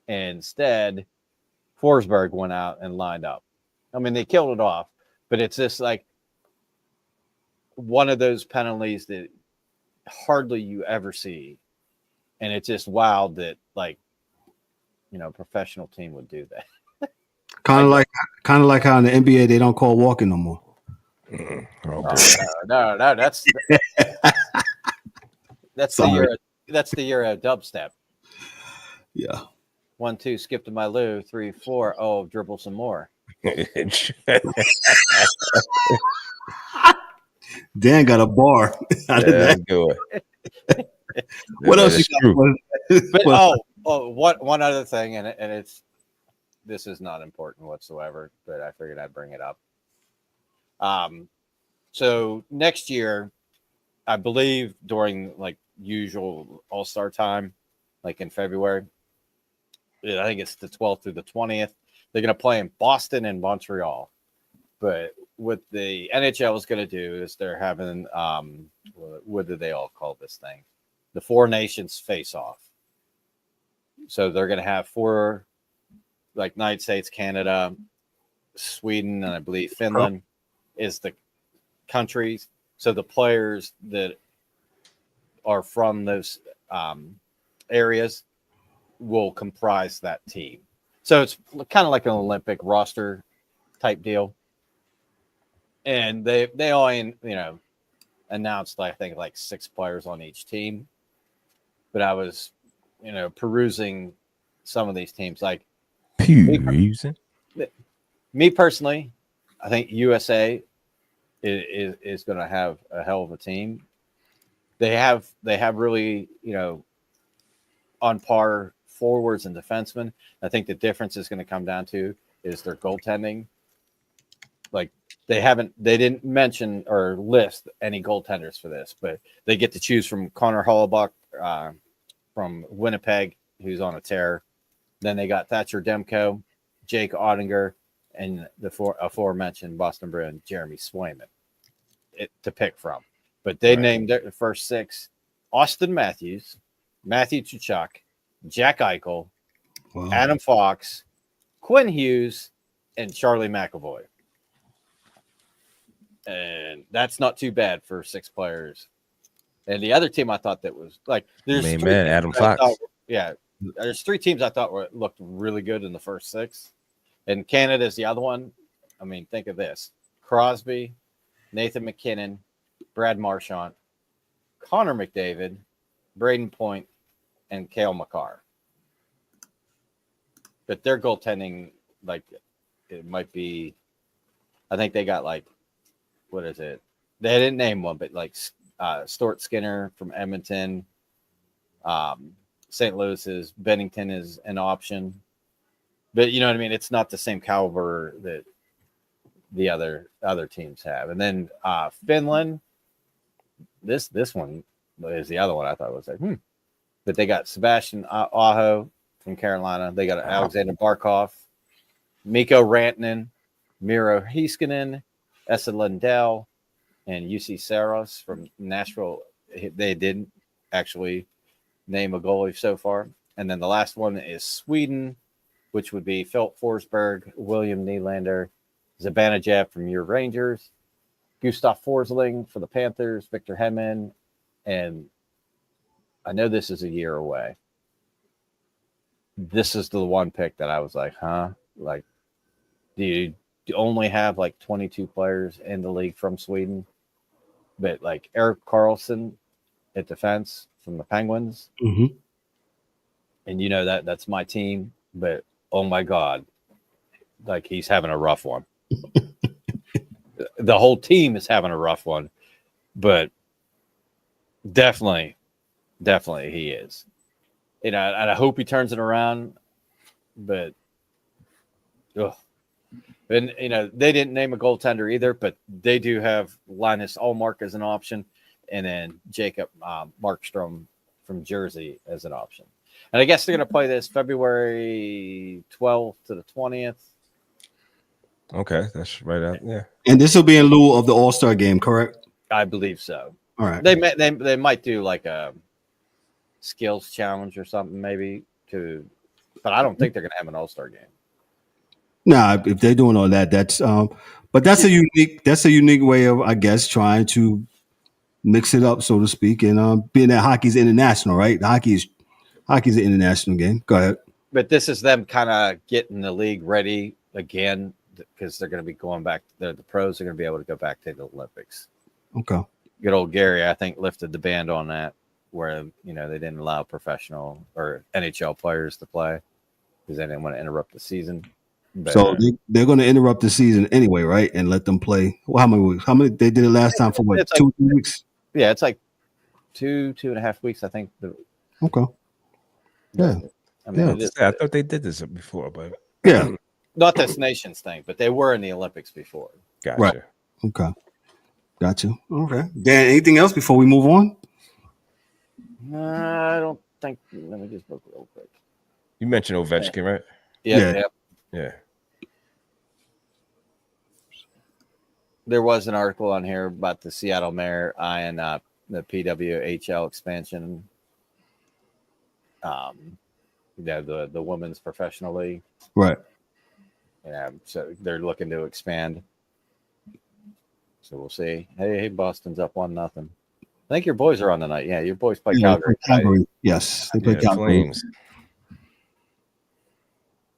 Instead, Forsberg went out and lined up. I mean, they killed it off, but it's just like one of those penalties that hardly you ever see. And it's just wild that, like, a professional team would do that. Kind of like how in the NBA they don't call walking no more. Oh, No, that's the year of dubstep. Yeah. 1, 2, skip to my loo. 3, 4. Oh, dribble some more. Dan got a bar out of that. Good. What else you got? But one other thing, and this is not important whatsoever, but I figured I'd bring it up. So next year, I believe during like usual All-Star time, like in February, I think it's the 12th through the 20th, they're going to play in Boston and Montreal. But what the NHL is going to do is they're having, what do they all call this thing? The Four Nations face-off. So they're going to have 4, like United States, Canada, Sweden, and I believe Finland is the countries. So the players that are from those areas will comprise that team. So it's kind of like an Olympic roster type deal. And they all, announced, I think, like 6 players on each team. But I was, perusing some of these teams. Like me personally, I think USA is going to have a hell of a team. They have really, on par forwards and defensemen. I think the difference is going to come down to is their goaltending. Like they didn't mention or list any goaltenders for this, but they get to choose from Connor Hellebuyck from Winnipeg, who's on a tear. Then they got Thatcher Demko, Jake Ottinger, and the aforementioned Boston Bruin Jeremy Swayman to pick from. But they named the first 6: Austin Matthews, Matthew Tkachuk, Jack Eichel, Adam Fox, Quinn Hughes, and Charlie McAvoy. And that's not too bad for 6 players. And the other team I thought that was like, Adam Fox. There's 3 teams I thought looked really good in the first 6. And Canada's the other one. I mean, think of this: Crosby, Nathan McKinnon, Brad Marchand, Connor McDavid, Braden Point, and Cale Makar. But their goaltending, like, it might be, I think they got like, what is it? They didn't name one, but like Stuart Skinner from Edmonton. St. Louis's Bennington is an option. But you know what I mean? It's not the same caliber that the other teams have. And then Finland, this one is the other one I thought was like, But they got Sebastian Aho from Carolina. They got Alexander Barkov, Mikko Rantanen, Miro Heiskanen, Esa Lindell, and UC Saros from Nashville. They didn't actually name a goalie so far. And then the last one is Sweden, which would be Philip Forsberg, William Nylander, Zibanejad from your Rangers, Gustav Forsling for the Panthers, Victor Hedman, and I know this is a year away. This is the one pick that I was like, huh? Like, do you only have like 22 players in the league from Sweden? But like Erik Karlsson at defense from the Penguins. Mm-hmm. And that's my team. But oh my God, like he's having a rough one. The whole team is having a rough one. But definitely he is. And I hope he turns it around. But and they didn't name a goaltender either, but they do have Linus Ullmark as an option, and then Jacob Markstrom from Jersey as an option. And I guess they're going to play this February 12th to the 20th. Okay, that's right out. Yeah. And this will be in lieu of the All-Star game, correct? I believe so. All right. They might do like a skills challenge or something maybe but I don't think they're going to have an All-Star game. Nah, if they're doing all that, that's but that's a unique way of, I guess, trying to mix it up, so to speak, and being that hockey's international, right? Hockey's an international game. Go ahead. But this is them kind of getting the league ready again because they're going to be going back. The pros are going to be able to go back to the Olympics. Okay. Good old Gary, I think, lifted the ban on that, where they didn't allow professional or NHL players to play because they didn't want to interrupt the season. But, so they're going to interrupt the season anyway, right? And let them play. Well, how many weeks? How many they did it last time for? What, it's 2 weeks? Yeah, it's like 2.5 weeks, I think. Okay. Yeah. I mean, I thought they did this before, but yeah, not this nations thing, but they were in the Olympics before. gotcha. Right. Okay. Gotcha. Okay. Dan, anything else before we move on? I don't think. Let me just look real quick. You mentioned Ovechkin, right? Yeah. There was an article on here about the Seattle mayor eyeing the PWHL expansion. The women's professional league. Right. Yeah, so they're looking to expand. So we'll see. Hey, Boston's up 1-0. I think your boys are on tonight. Yeah, your boys play Calgary. Yes, they play Calgary. Flames.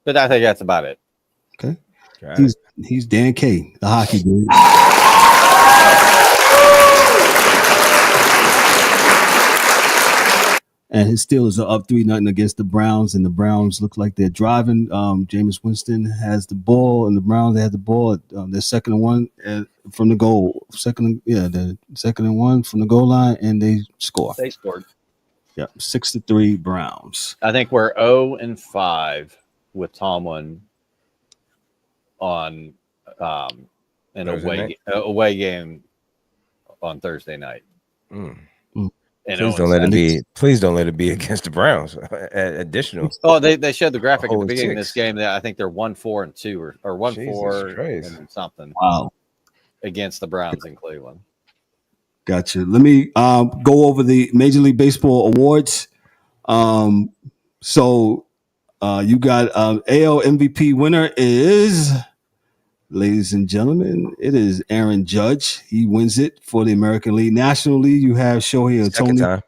But I think that's about it. Okay. He's Dan K, the hockey dude. And his Steelers are up 3-0 against the Browns, and the Browns look like they're driving. Jameis Winston has the ball, and the Browns they have the ball. They're 2nd and 1 from the goal. They're 2nd and 1 from the goal line, and they score. They scored. Yeah, 6-3 Browns. I think we're 0-5 with Tomlin on an away game on Thursday night. Please don't let it be. Please don't let it be against the Browns. Additional. Oh, they showed the graphic at the beginning of this game. That I think they're 1-4-2 or 1-4 and something. Wow, against the Browns in Cleveland. Gotcha. Let me go over the Major League Baseball awards. So you got AL MVP winner is, ladies and gentlemen, it is Aaron Judge. He wins it for the American League. National League, you have Shohei Ohtani.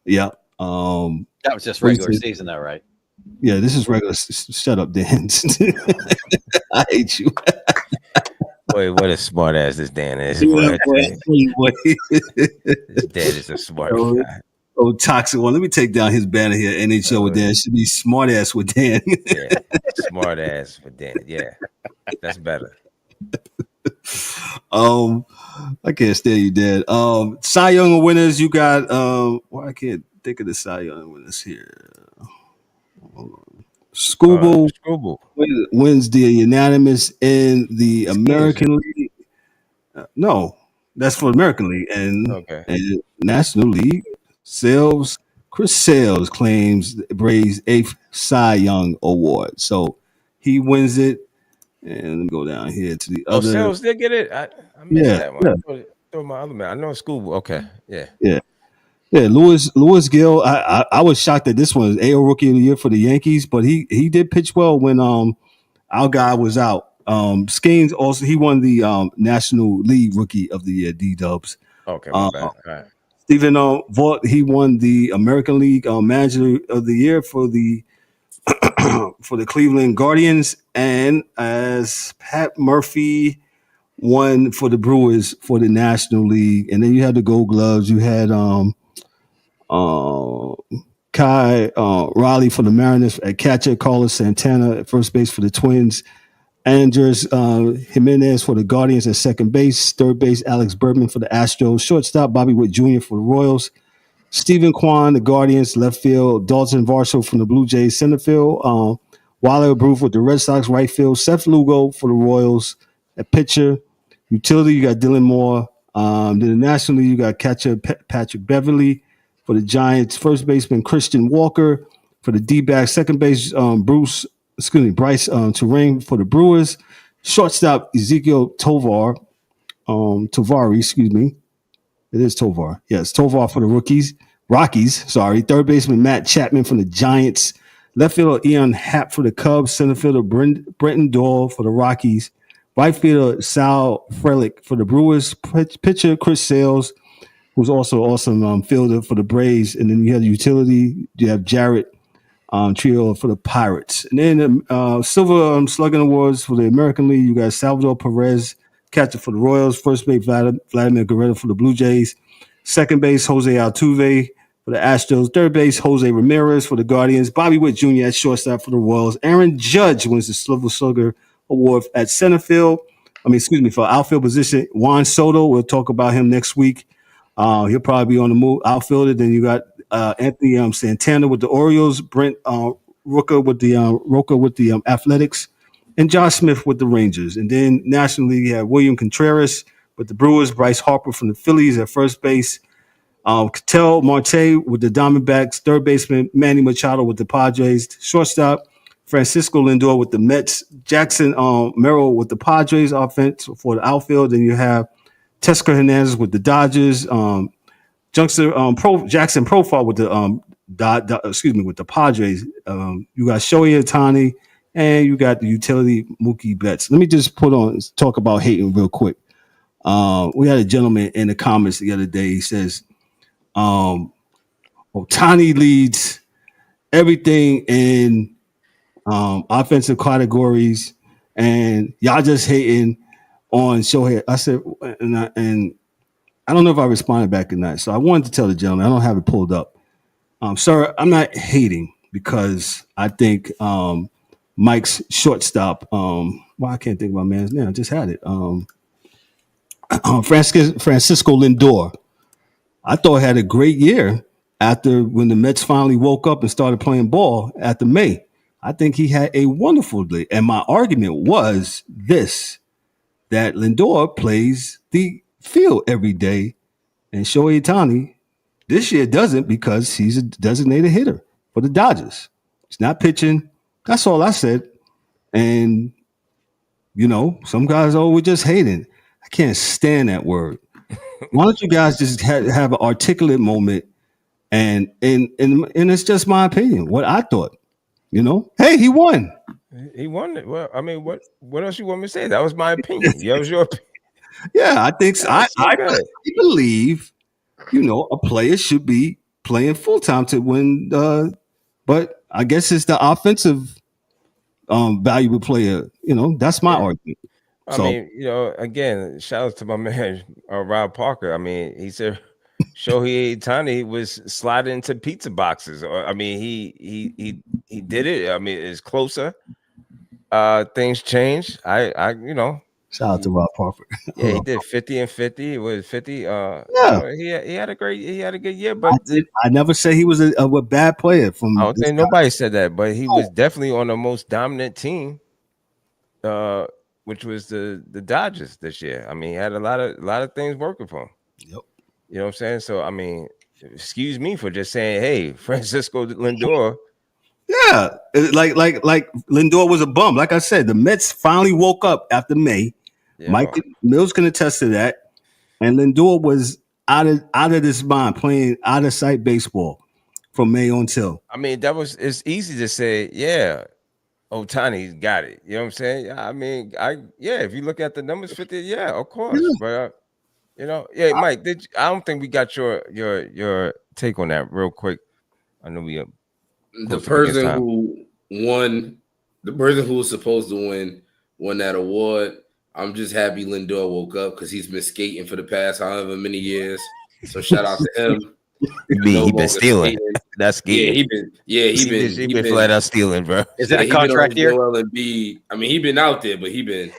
Yeah. That was just regular season, though, right? Yeah, this is regular. Shut up, Dan. I hate you. Boy, what a smart ass this Dan is. Yeah, This Dan is a smart guy. Oh, toxic one. Let me take down his banner here. NHL with Dan. It should be smart ass with Dan. Yeah, smart ass with Dan. Yeah, that's better. I can't stand you, Dan. Cy Young winners. You got. I can't think of the Cy Young winners here. Scooble wins the unanimous in the American League. No, that's for American League and National League. Chris Sales claims Braves' 8th Cy Young Award. So he wins it. And let me go down here to the other. Sales did get it? I missed that one. Yeah. Throw my other man. I know School. Okay. Yeah. Louis Gill. I was shocked that this one was AL Rookie of the Year for the Yankees, but he did pitch well when our guy was out. Skeens also he won the National League Rookie of the Year, D-Dubs. Okay, my bad. All right. Stephen Vaught, he won the American League Manager of the Year for the for the Cleveland Guardians, and as Pat Murphy won for the Brewers for the National League. And then you had the Gold Gloves. You had Kai Riley for the Mariners at catcher, Carlos Santana at first base for the Twins, Andres Jimenez for the Guardians at second base, third base Alex Bergman for the Astros, shortstop Bobby Witt Jr. for the Royals, Stephen Kwan, the Guardians, left field, Dalton Varsho from the Blue Jays, center field, Wilder Brew with the Red Sox, right field, Seth Lugo for the Royals, at pitcher, utility, you got Dylan Moore. Then the National League, you got catcher Patrick Beverly for the Giants, first baseman Christian Walker for the D-backs, second base Bryce Turang for the Brewers, shortstop Ezekiel Tovar, It is Tovar. Yes, Tovar for the Rockies. Third baseman Matt Chapman from the Giants. Left fielder Ian Happ for the Cubs. Center fielder Brenton Doyle for the Rockies. Right fielder Sal Frelick for the Brewers. Pitcher Chris Sales, who's also an awesome fielder for the Braves. And then you have the utility. You have Jarrett Trio for the Pirates. And then Silver Slugging Awards for the American League. You got Salvador Perez, catcher for the Royals. First base Vladimir Guerrero for the Blue Jays. Second base Jose Altuve for the Astros. Third base Jose Ramirez for the Guardians. Bobby Witt Jr. at shortstop for the Royals. Aaron Judge wins the Silver Slugger Award at center field. For outfield position. Juan Soto. We'll talk about him next week. He'll probably be on the move outfielder. Then you got Anthony Santana with the Orioles, Brent Rooker with the Athletics, and Josh Smith with the Rangers. And then nationally, you have William Contreras with the Brewers, Bryce Harper from the Phillies at first base, Ketel Marte with the Diamondbacks, third baseman Manny Machado with the Padres, shortstop Francisco Lindor with the Mets, Jackson Merrill with the Padres offense for the outfield. Then you have Teoscar Hernandez with the Dodgers, Jackson Profile with the with the Padres. You got Shohei Ohtani, and you got the utility Mookie Betts. Let me just talk about hating real quick. We had a gentleman in the comments the other day. He says, Ohtani leads everything in offensive categories, and y'all just hating on Shohei. I said, and I don't know if I responded back or not. So I wanted to tell the gentleman, I don't have it pulled up. Sir, I'm not hating because I think Mike's shortstop, I can't think of my man's name. I just had it. Francisco Lindor. I thought had a great year when the Mets finally woke up and started playing ball after May. I think he had a wonderful day. And my argument was that Lindor plays the field every day, and Shohei Ohtani this year doesn't because he's a designated hitter for the Dodgers. He's not pitching. That's all I said. And, some guys, we're just hating. I can't stand that word. Why don't you guys just have an articulate moment and it's just my opinion, what I thought. Hey, he won. He won it. Well, I mean, what else you want me to say? That was my opinion. That was your opinion. Yeah, I think so. I believe, a player should be playing full time to win. But I guess it's the offensive valuable player. That's my argument. I mean, again, shout out to my man Rob Parker. I mean, he said Shohei Ohtani was sliding into pizza boxes. I mean, he did it. I mean, it's closer. Things changed. Shout out to Rob Parker. Yeah, he did 50 and 50. It was 50. He had a good year. But I never say he was a bad player. I don't think nobody said that, but he was definitely on the most dominant team, which was the Dodgers this year. I mean, he had a lot of things working for him. Yep. You know what I'm saying? So I mean, excuse me for just saying, hey, Francisco Lindor. Yeah, like Lindor was a bum. Like I said, the Mets finally woke up after May. Yeah. Mike Mills can attest to that. And Lindor was out of this mind, playing out of sight baseball from May until. I mean, it's easy to say, yeah, Ohtani's got it. You know what I'm saying? I mean, if you look at the numbers, 50, yeah, of course. Yeah. But Mike, I don't think we got your take on that real quick. I know we the person who was supposed to won that award. I'm just happy Lindor woke up because he's been skating for the past however many years. So shout out to him. He been stealing. That's skating. He been flat out stealing, bro. Is that a contract year? I mean, he been out there, but he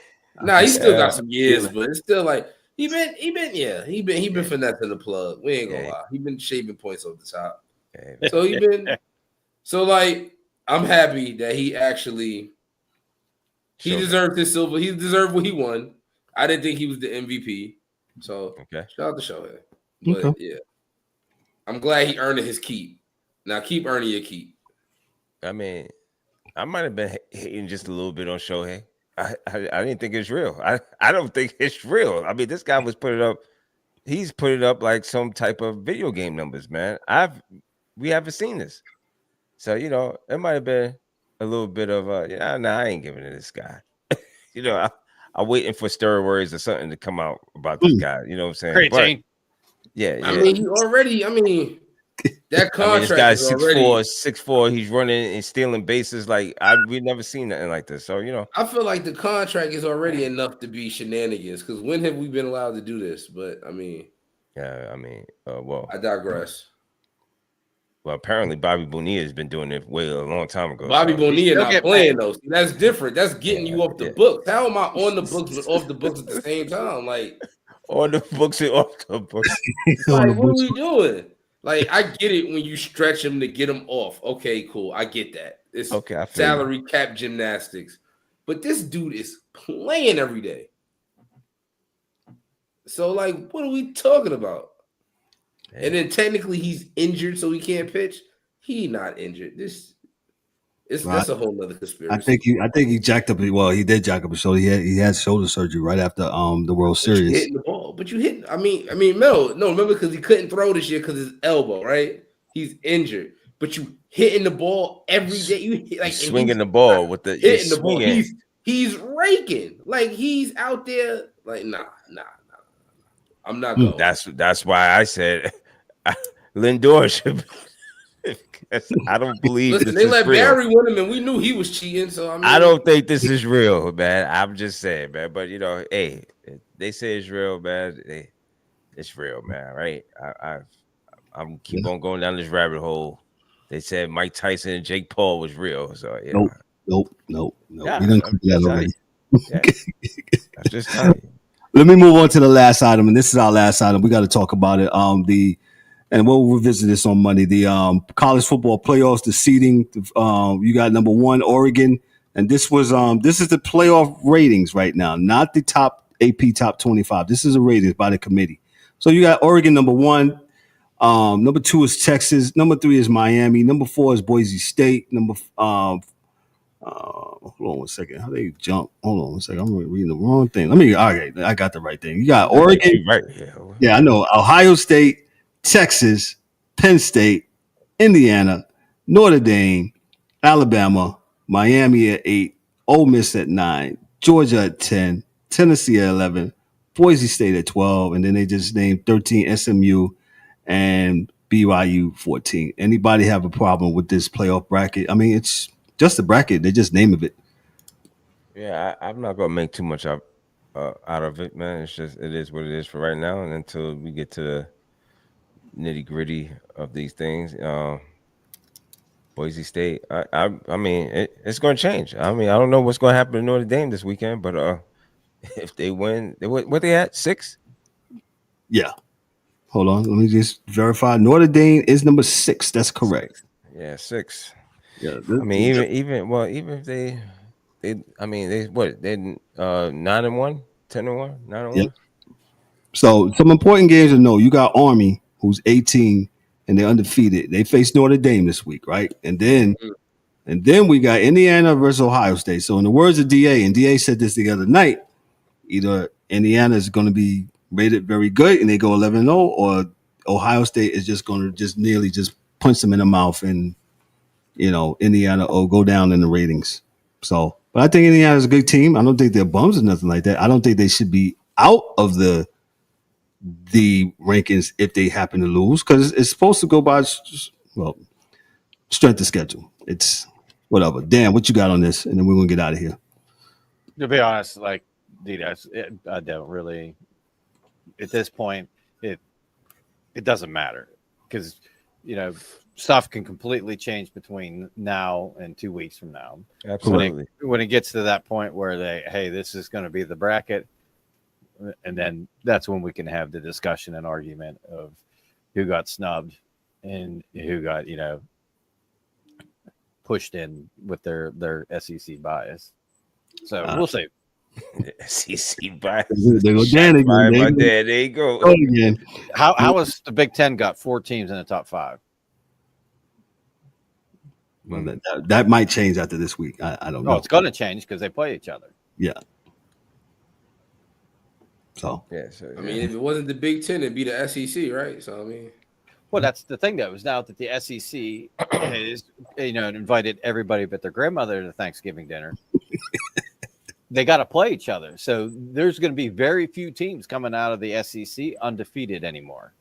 still got some years, but it's still like he been finessing the plug. We ain't gonna lie. He been shaving points off the top. So I'm happy that he actually deserved his silver. He deserved what he won. I didn't think he was the MVP. So shout out to Shohei. But yeah, I'm glad he earned his keep. Now keep earning your keep. I mean, I might have been hating just a little bit on Shohei. I didn't think it's real. I don't think it's real. I mean, this guy was put it up. He's put it up like some type of video game numbers, man. We haven't seen this So it might have been a little bit of I ain't giving it to this guy. I'm waiting for stir words or something to come out about this guy. You know what I'm saying? Great But team. yeah. I mean, he already. I mean, that contract this guy's is already 6'4". He's running and stealing bases like we've never seen nothing like this. So I feel like the contract is already enough to be shenanigans. Because when have we been allowed to do this? But I mean, well, I digress. Well, apparently Bobby Bonilla has been doing it a long time ago. Bobby Bonilla not playing though. See, that's different. That's getting you off the books. How am I on the books but off the books at the same time? Like on the books and off the books. Like, what are we doing? Like, I get it when you stretch him to get him off. Okay, cool. I get that. It's okay, salary cap gymnastics. But this dude is playing every day. So, like, what are we talking about? And then technically he's injured, so he can't pitch. He not injured. That's a whole nother conspiracy. I think he jacked up. Well, he did jack up his shoulder. He had shoulder surgery right after the World Series. You hitting the ball, but you hit. I mean, no. Remember, because he couldn't throw this year because his elbow, right? He's injured, but you hitting the ball every day. You hit, like swinging the ball with the hitting the ball. He's raking. Like he's out there. Like nah. I'm not going. That's why I said Lindor should. I don't believe. Listen, they let Barry win him, and we knew he was cheating. So I don't think this is real, man. I'm just saying, man. But hey, they say it's real, man. It's real, man. Right? I'm keep on going down this rabbit hole. They said Mike Tyson and Jake Paul was real. So Nope. Yeah, we done covered that already. I'm just telling you. Let me move on to the last item, and this is our last item. We got to talk about it. And we'll revisit this on Monday. The college football playoffs, the seeding. You got number 1, Oregon, and this is the playoff ratings right now, not the AP top 25. This is the ratings by the committee. So you got Oregon number 1. Number 2 is Texas. Number 3 is Miami. Number 4 is Boise State. Hold on one second. How they jump? Hold on one second. I'm reading the wrong thing. I got the right thing. You got Oregon. Right. Yeah, I know. Ohio State, Texas, Penn State, Indiana, Notre Dame, Alabama, Miami at 8, Ole Miss at 9, Georgia at 10, Tennessee at 11, Boise State at 12, and then they just named 13 SMU and BYU 14. Anybody have a problem with this playoff bracket? I mean, it's just a bracket. They just name of it. Yeah, I'm not gonna make too much out of it, man. It's just it is what it is for right now, and until we get to the nitty gritty of these things. Boise State. I mean, it's going to change. I mean, I don't know what's going to happen to Notre Dame this weekend, but if they win, what they at 6? Yeah. Hold on, let me just verify. Notre Dame is number 6. That's correct. Yeah, 6. Yeah. I mean, even if they 9-1, 10-1, 9-1. So some important games to know. You got Army, who's 18 and they're undefeated. They face Notre Dame this week, right? And then we got Indiana versus Ohio State. So in the words of DA, and DA said this the other night, either Indiana is going to be rated very good and they go 11-0, or Ohio State is just going to just nearly just punch them in the mouth, and Indiana will go down in the ratings. So, but I think Indiana is a good team. I don't think they're bums or nothing like that. I don't think they should be out of the rankings if they happen to lose, because it's supposed to go by strength of schedule. It's whatever. Dan, what you got on this? And then we're gonna get out of here. To be honest, like I don't really. At this point, it doesn't matter, because stuff can completely change between now and 2 weeks from now. Absolutely. When it gets to that point where this is going to be the bracket, and then that's when we can have the discussion and argument of who got snubbed and who got pushed in with their SEC bias. So we'll see. SEC bias. There go Dan again. There you go. Again. How was the Big Ten got 4 teams in the top 5? Well, that might change after this week. I don't know. Oh, it's going to change because they play each other. Yeah. So I mean, if it wasn't the Big Ten, it'd be the SEC, right? So I mean, Well, that's the thing, though, is now that the SEC is, invited everybody but their grandmother to Thanksgiving dinner, they got to play each other. So there's going to be very few teams coming out of the SEC undefeated anymore.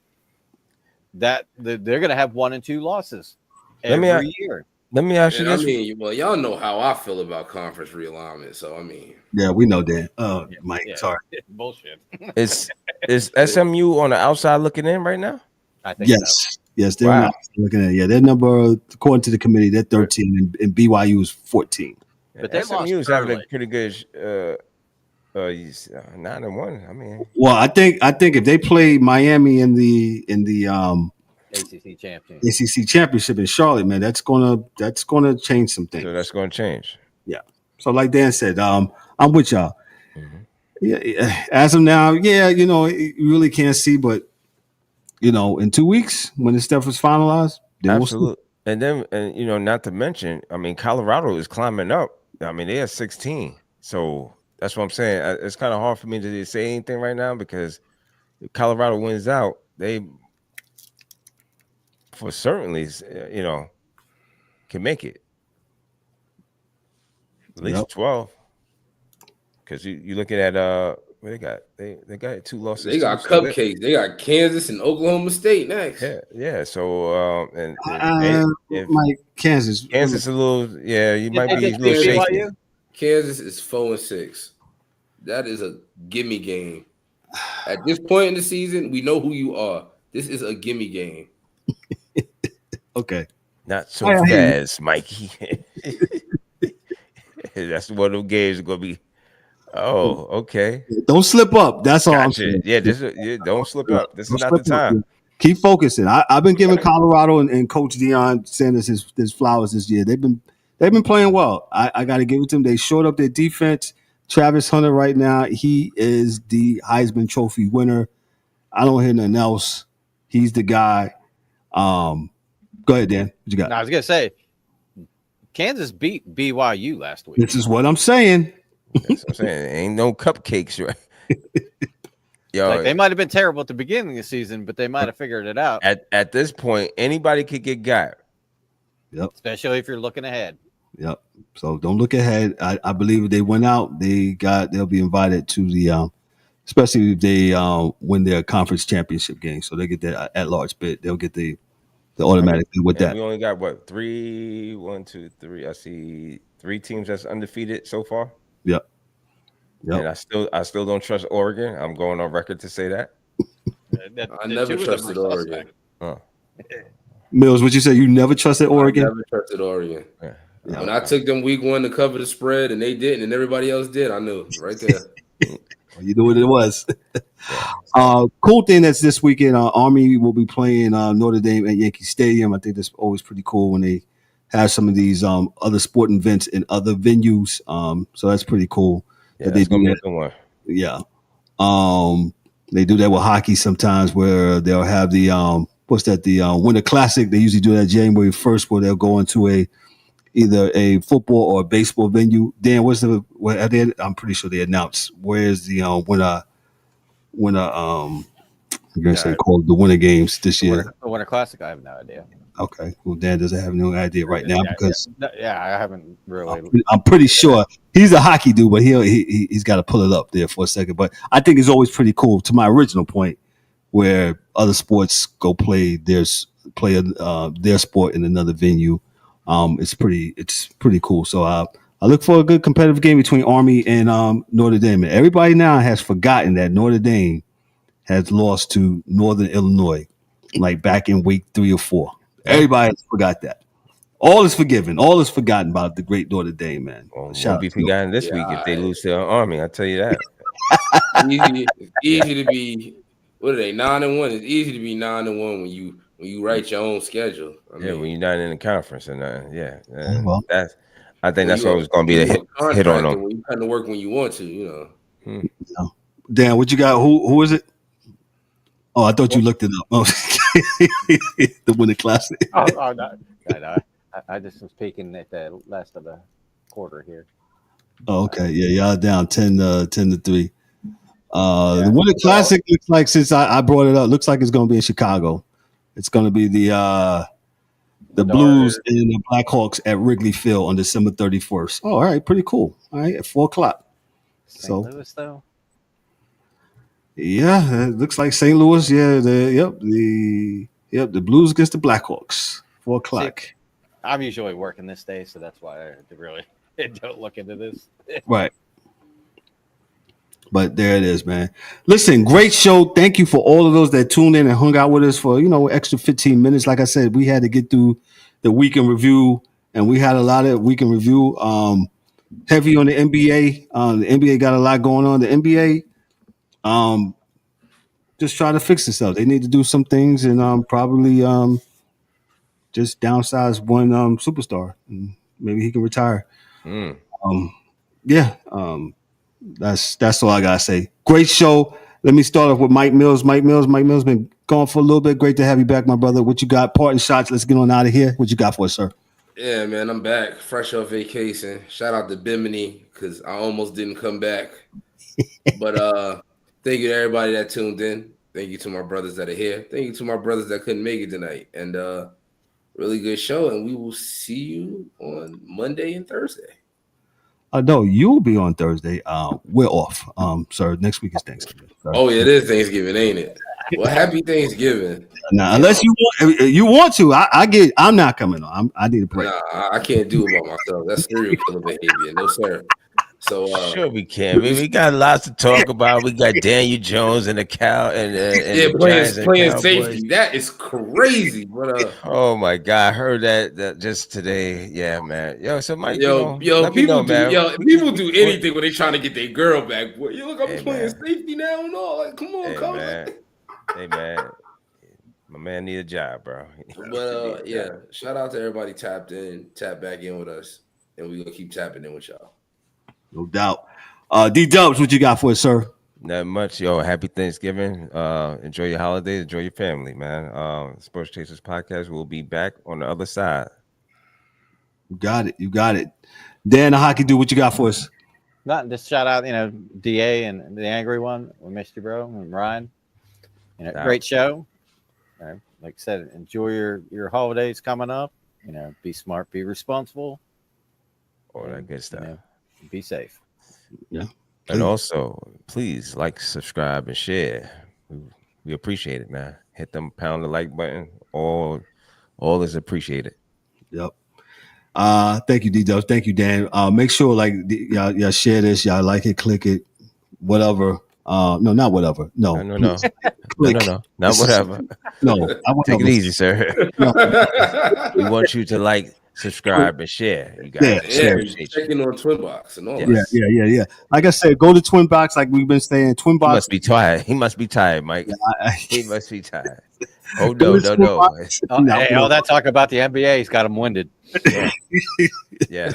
That they're going to have 1 and 2 losses every year. Let me ask you this. I mean, well, y'all know how I feel about conference realignment. So, I mean. Yeah, we know that. Mike, sorry. Bullshit. Is SMU on the outside looking in right now? I think so. Yes, they're not looking at it. Yeah, their number, according to the committee, they're 13 and BYU is 14. But they SMU is lost having early. a pretty good 9-1. I mean, well, I think if they play Miami in the ACC championship. ACC championship in Charlotte, man, that's gonna change some things. so that's going to change. Yeah. So like Dan said, I'm with y'all. Mm-hmm. Yeah, as of now, you really can't see, but in 2 weeks when this stuff is finalized, then Absolutely. And then, not to mention, I mean, Colorado is climbing up. I mean, they have 16. So that's what I'm saying. It's kind of hard for me to say anything right now because if Colorado wins out, they for certainly, can make it at least 12. Because you looking at what they got? They got 2 losses. They got cupcakes. They got Kansas and Oklahoma State next. Yeah. So Mike, Kansas a little, you might be a little shaky. Kansas is 4-6. That is a gimme game. At this point in the season, we know who you are. This is a gimme game. Okay. Not so fast, Mikey. That's one of those games going to be. Oh, okay. Don't slip up. That's all I'm Gotcha. saying. Yeah, don't slip up. This is Don't not the slip up. time. Keep focusing. I've been giving Colorado and Coach Deion Sanders his flowers this year. They've been playing well. I got to give it to them. They showed up their defense. Travis Hunter right now, he is the Heisman Trophy winner. I don't hear nothing else. He's the guy. Go ahead, Dan. What you got? No, I was gonna say Kansas beat BYU last week. This is what I'm saying. That's what I'm saying. Ain't no cupcakes, right? Yo, They might have been terrible at the beginning of the season, but they might have figured it out. At this point, anybody could get got. Yep. Especially if you're looking ahead. Yep. So don't look ahead. I believe if they went out, they'll be invited to the especially if they win their conference championship game. So they get that at-large bid. They'll get the automatically with that. We only got what 3, 1, 2, 3. I see 3 teams that's undefeated so far. Yep. And I still don't trust Oregon. I'm going on record to say that. I never trusted Oregon. Mills, what you say? You never trusted Oregon? I never trusted Oregon. Yeah. When I took them week 1 to cover the spread and they didn't and everybody else did, I knew right there. You knew what it was. Cool thing that's this weekend, Army will be playing Notre Dame at Yankee Stadium. I think that's always pretty cool when they have some of these other sporting events in other venues. So that's pretty cool. Yeah, that's gonna be a good one. Yeah. They do that with hockey sometimes where they'll have the the Winter Classic. They usually do that January 1st where they'll go into either a football or a baseball venue. Dan, I'm pretty sure they announced where's the I'm gonna say called the Winter Games this year. The Winter Classic, I have no idea. Okay. Well, Dan doesn't have no idea right now because I haven't really. I'm pretty sure he's a hockey dude, but he's got to pull it up there for a second. But I think it's always pretty cool. To my original point, where other sports go play their sport in another venue, it's pretty cool. So I look for a good competitive game between Army and Notre Dame. And everybody now has forgotten that Notre Dame has lost to Northern Illinois, like back in week 3 or 4. Everybody has forgot that. All is forgiven. All is forgotten about the great Notre Dame, man. Well, won't be forgotten this week if they lose to Army. I tell you that. It's easy to be. What are they? 9-1. It's easy to be 9-1 when you write your own schedule. When you're not in the conference and Well, I think that's always going to be the hit on them. When you kind of work when you want to, Dan, what you got? Who is it? Oh, I thought you looked it up. Oh, the Winter Classic. No. I just was peeking at the last of the quarter here. Oh, okay. Yeah, y'all down 10-3. The Winter Classic looks like, since I brought it up, looks like it's going to be in Chicago. It's going to be the Blues and the Blackhawks at Wrigley Field on December 31st. Oh, all right, pretty cool. All right, at 4:00. St. Louis, though. Yeah, it looks like St. Louis. Yeah, the Blues against the Blackhawks, 4:00. See, I'm usually working this day, so that's why I really don't look into this. Right. But there it is, man. Listen, great show. Thank you for all of those that tuned in and hung out with us for, extra 15 minutes. Like I said, we had to get through the weekend review, and we had a lot of weekend review. Heavy on the NBA. The NBA got a lot going on. The NBA just try to fix itself. They need to do some things and probably just downsize one superstar. And maybe he can retire. Yeah. That's all I gotta say. Great show. Let me start off with Mike Mills. Mike Mills been gone for a little bit. Great to have you back, my brother. What you got? Parting shots. Let's get on out of here. What you got for us, sir? Yeah, man, I'm back, fresh off vacation. Shout out to Bimini because I almost didn't come back. But thank you to everybody that tuned in. Thank you to my brothers that are here. Thank you to my brothers that couldn't make it tonight. And really good show. And we will see you on Monday and Thursday. No, you'll be on Thursday. We're off. Sir, next week is Thanksgiving. Sorry. Oh, yeah, it is Thanksgiving, ain't it? Well, happy Thanksgiving. Now, unless you want to, I'm not coming on. I need a break. Nah, I can't do it by myself. That's serial killer behavior. No, sir. So sure we can. We got lots to talk about. We got Daniel Jones and the cow and playing safety. That is crazy. But oh my God, I heard that just today. Yeah, man. Yo, so Mike, people do anything when they trying to get their girl back. Boy, I'm playing safety now and all. Like, come on, come on. Hey man, my man need a job, bro. But yeah, shout out to everybody tapped back in with us, and we gonna keep tapping in with y'all. No doubt. D-Dubs, what you got for us, sir? Not much, yo. Happy Thanksgiving. Enjoy your holidays. Enjoy your family, man. Sports Chasers Podcast will be back on the other side. You got it. Dan, the hockey dude, what you got for us? Not just shout out, DA and the angry one. We missed you, bro. And Ryan. Great show. Like I said, enjoy your holidays coming up. Be smart, be responsible. All that good stuff. Be safe. Yeah. And also, please like, subscribe, and share. We appreciate it, man. Hit them pound the like button. All is appreciated. Yep. Thank you, D-Dubs. Thank you, Dan. Make sure y'all share this. Y'all like it, click it, whatever. No, not whatever. No. No. No, not whatever. No. Take it easy, sir. No. We want you to like, subscribe, and share. You got checking on Twinbox and all that. Yeah. Like I said, go to Twinbox, like we've been saying. Twinbox. He must be tired, Mike. He must be tired. Oh no. All that talk about the NBA, he's got him winded. Yeah.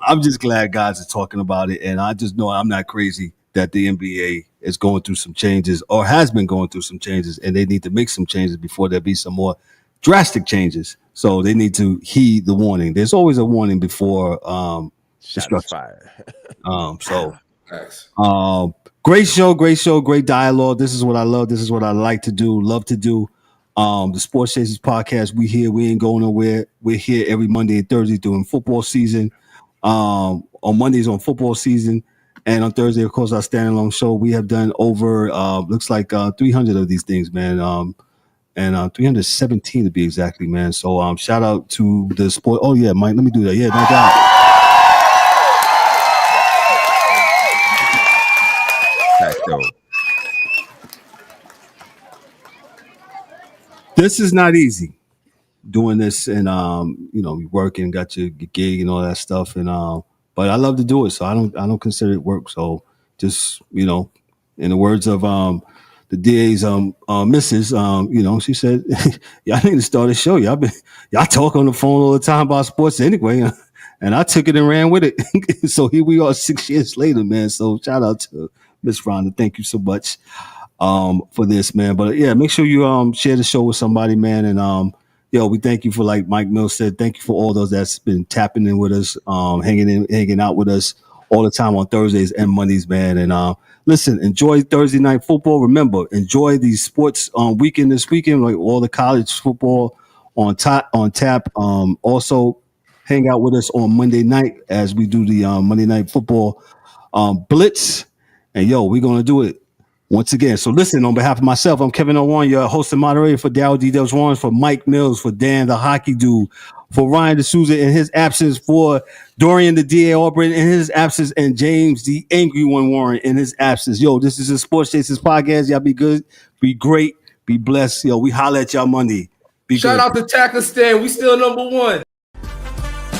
I'm just glad guys are talking about it, and I just know I'm not crazy that the NBA is going through some changes or has been going through some changes, and they need to make some changes before there be some more drastic changes. So they need to heed the warning. There's always a warning before destruction. Great show, great dialogue. This is what I love. This is what I like to do, love to do. The Sports Chasers Podcast, we ain't going nowhere. We're here every Monday and Thursday during football season. On Mondays on football season. And on Thursday, of course, our standalone show. We have done over, looks like 300 of these things, man. And 317 to be exactly, man. So shout out to the sport. Oh, yeah, Mike, let me do that. Yeah, no doubt. This is not easy doing this, and you work and got your gig and all that stuff, and but I love to do it, so I don't consider it work. So just in the words of the DA's missus, she said, y'all need to start a show. Y'all talk on the phone all the time about sports anyway, and I took it and ran with it. So here we are 6 years later, man. So shout out to Miss Rhonda. Thank you so much for this, man. But yeah, make sure you share the show with somebody, man. And we thank you for, like Mike Mills said, thank you for all those that's been tapping in with us, hanging out with us all the time on Thursdays and Mondays, man. And listen, enjoy Thursday night football. Remember, enjoy the sports weekend this weekend, like all the college football on tap. Also, hang out with us on Monday night as we do the Monday Night Football Blitz. And we're going to do it once again. So listen, on behalf of myself, I'm Kevin Warren, your host and moderator, for Darryl D. Dubs Warren, for Mike Mills, for Dan the Hockey Dude, for Ryan D'Souza in his absence, for Dorian the D.A. Auburn in his absence, and James the Angry One Warren in his absence. This is the Sports Chasers Podcast. Y'all be good, be great, be blessed. We holler at y'all Monday. Shout out to Takistan. We still number one.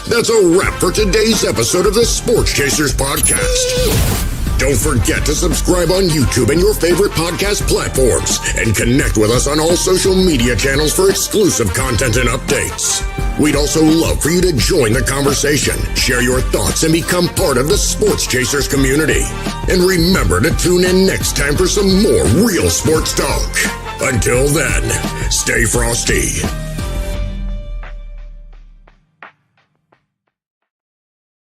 That's a wrap for today's episode of the Sports Chasers Podcast. Don't forget to subscribe on YouTube and your favorite podcast platforms, and connect with us on all social media channels for exclusive content and updates. We'd also love for you to join the conversation, share your thoughts, and become part of the Sports Chasers community. And remember to tune in next time for some more real sports talk. Until then, stay frosty.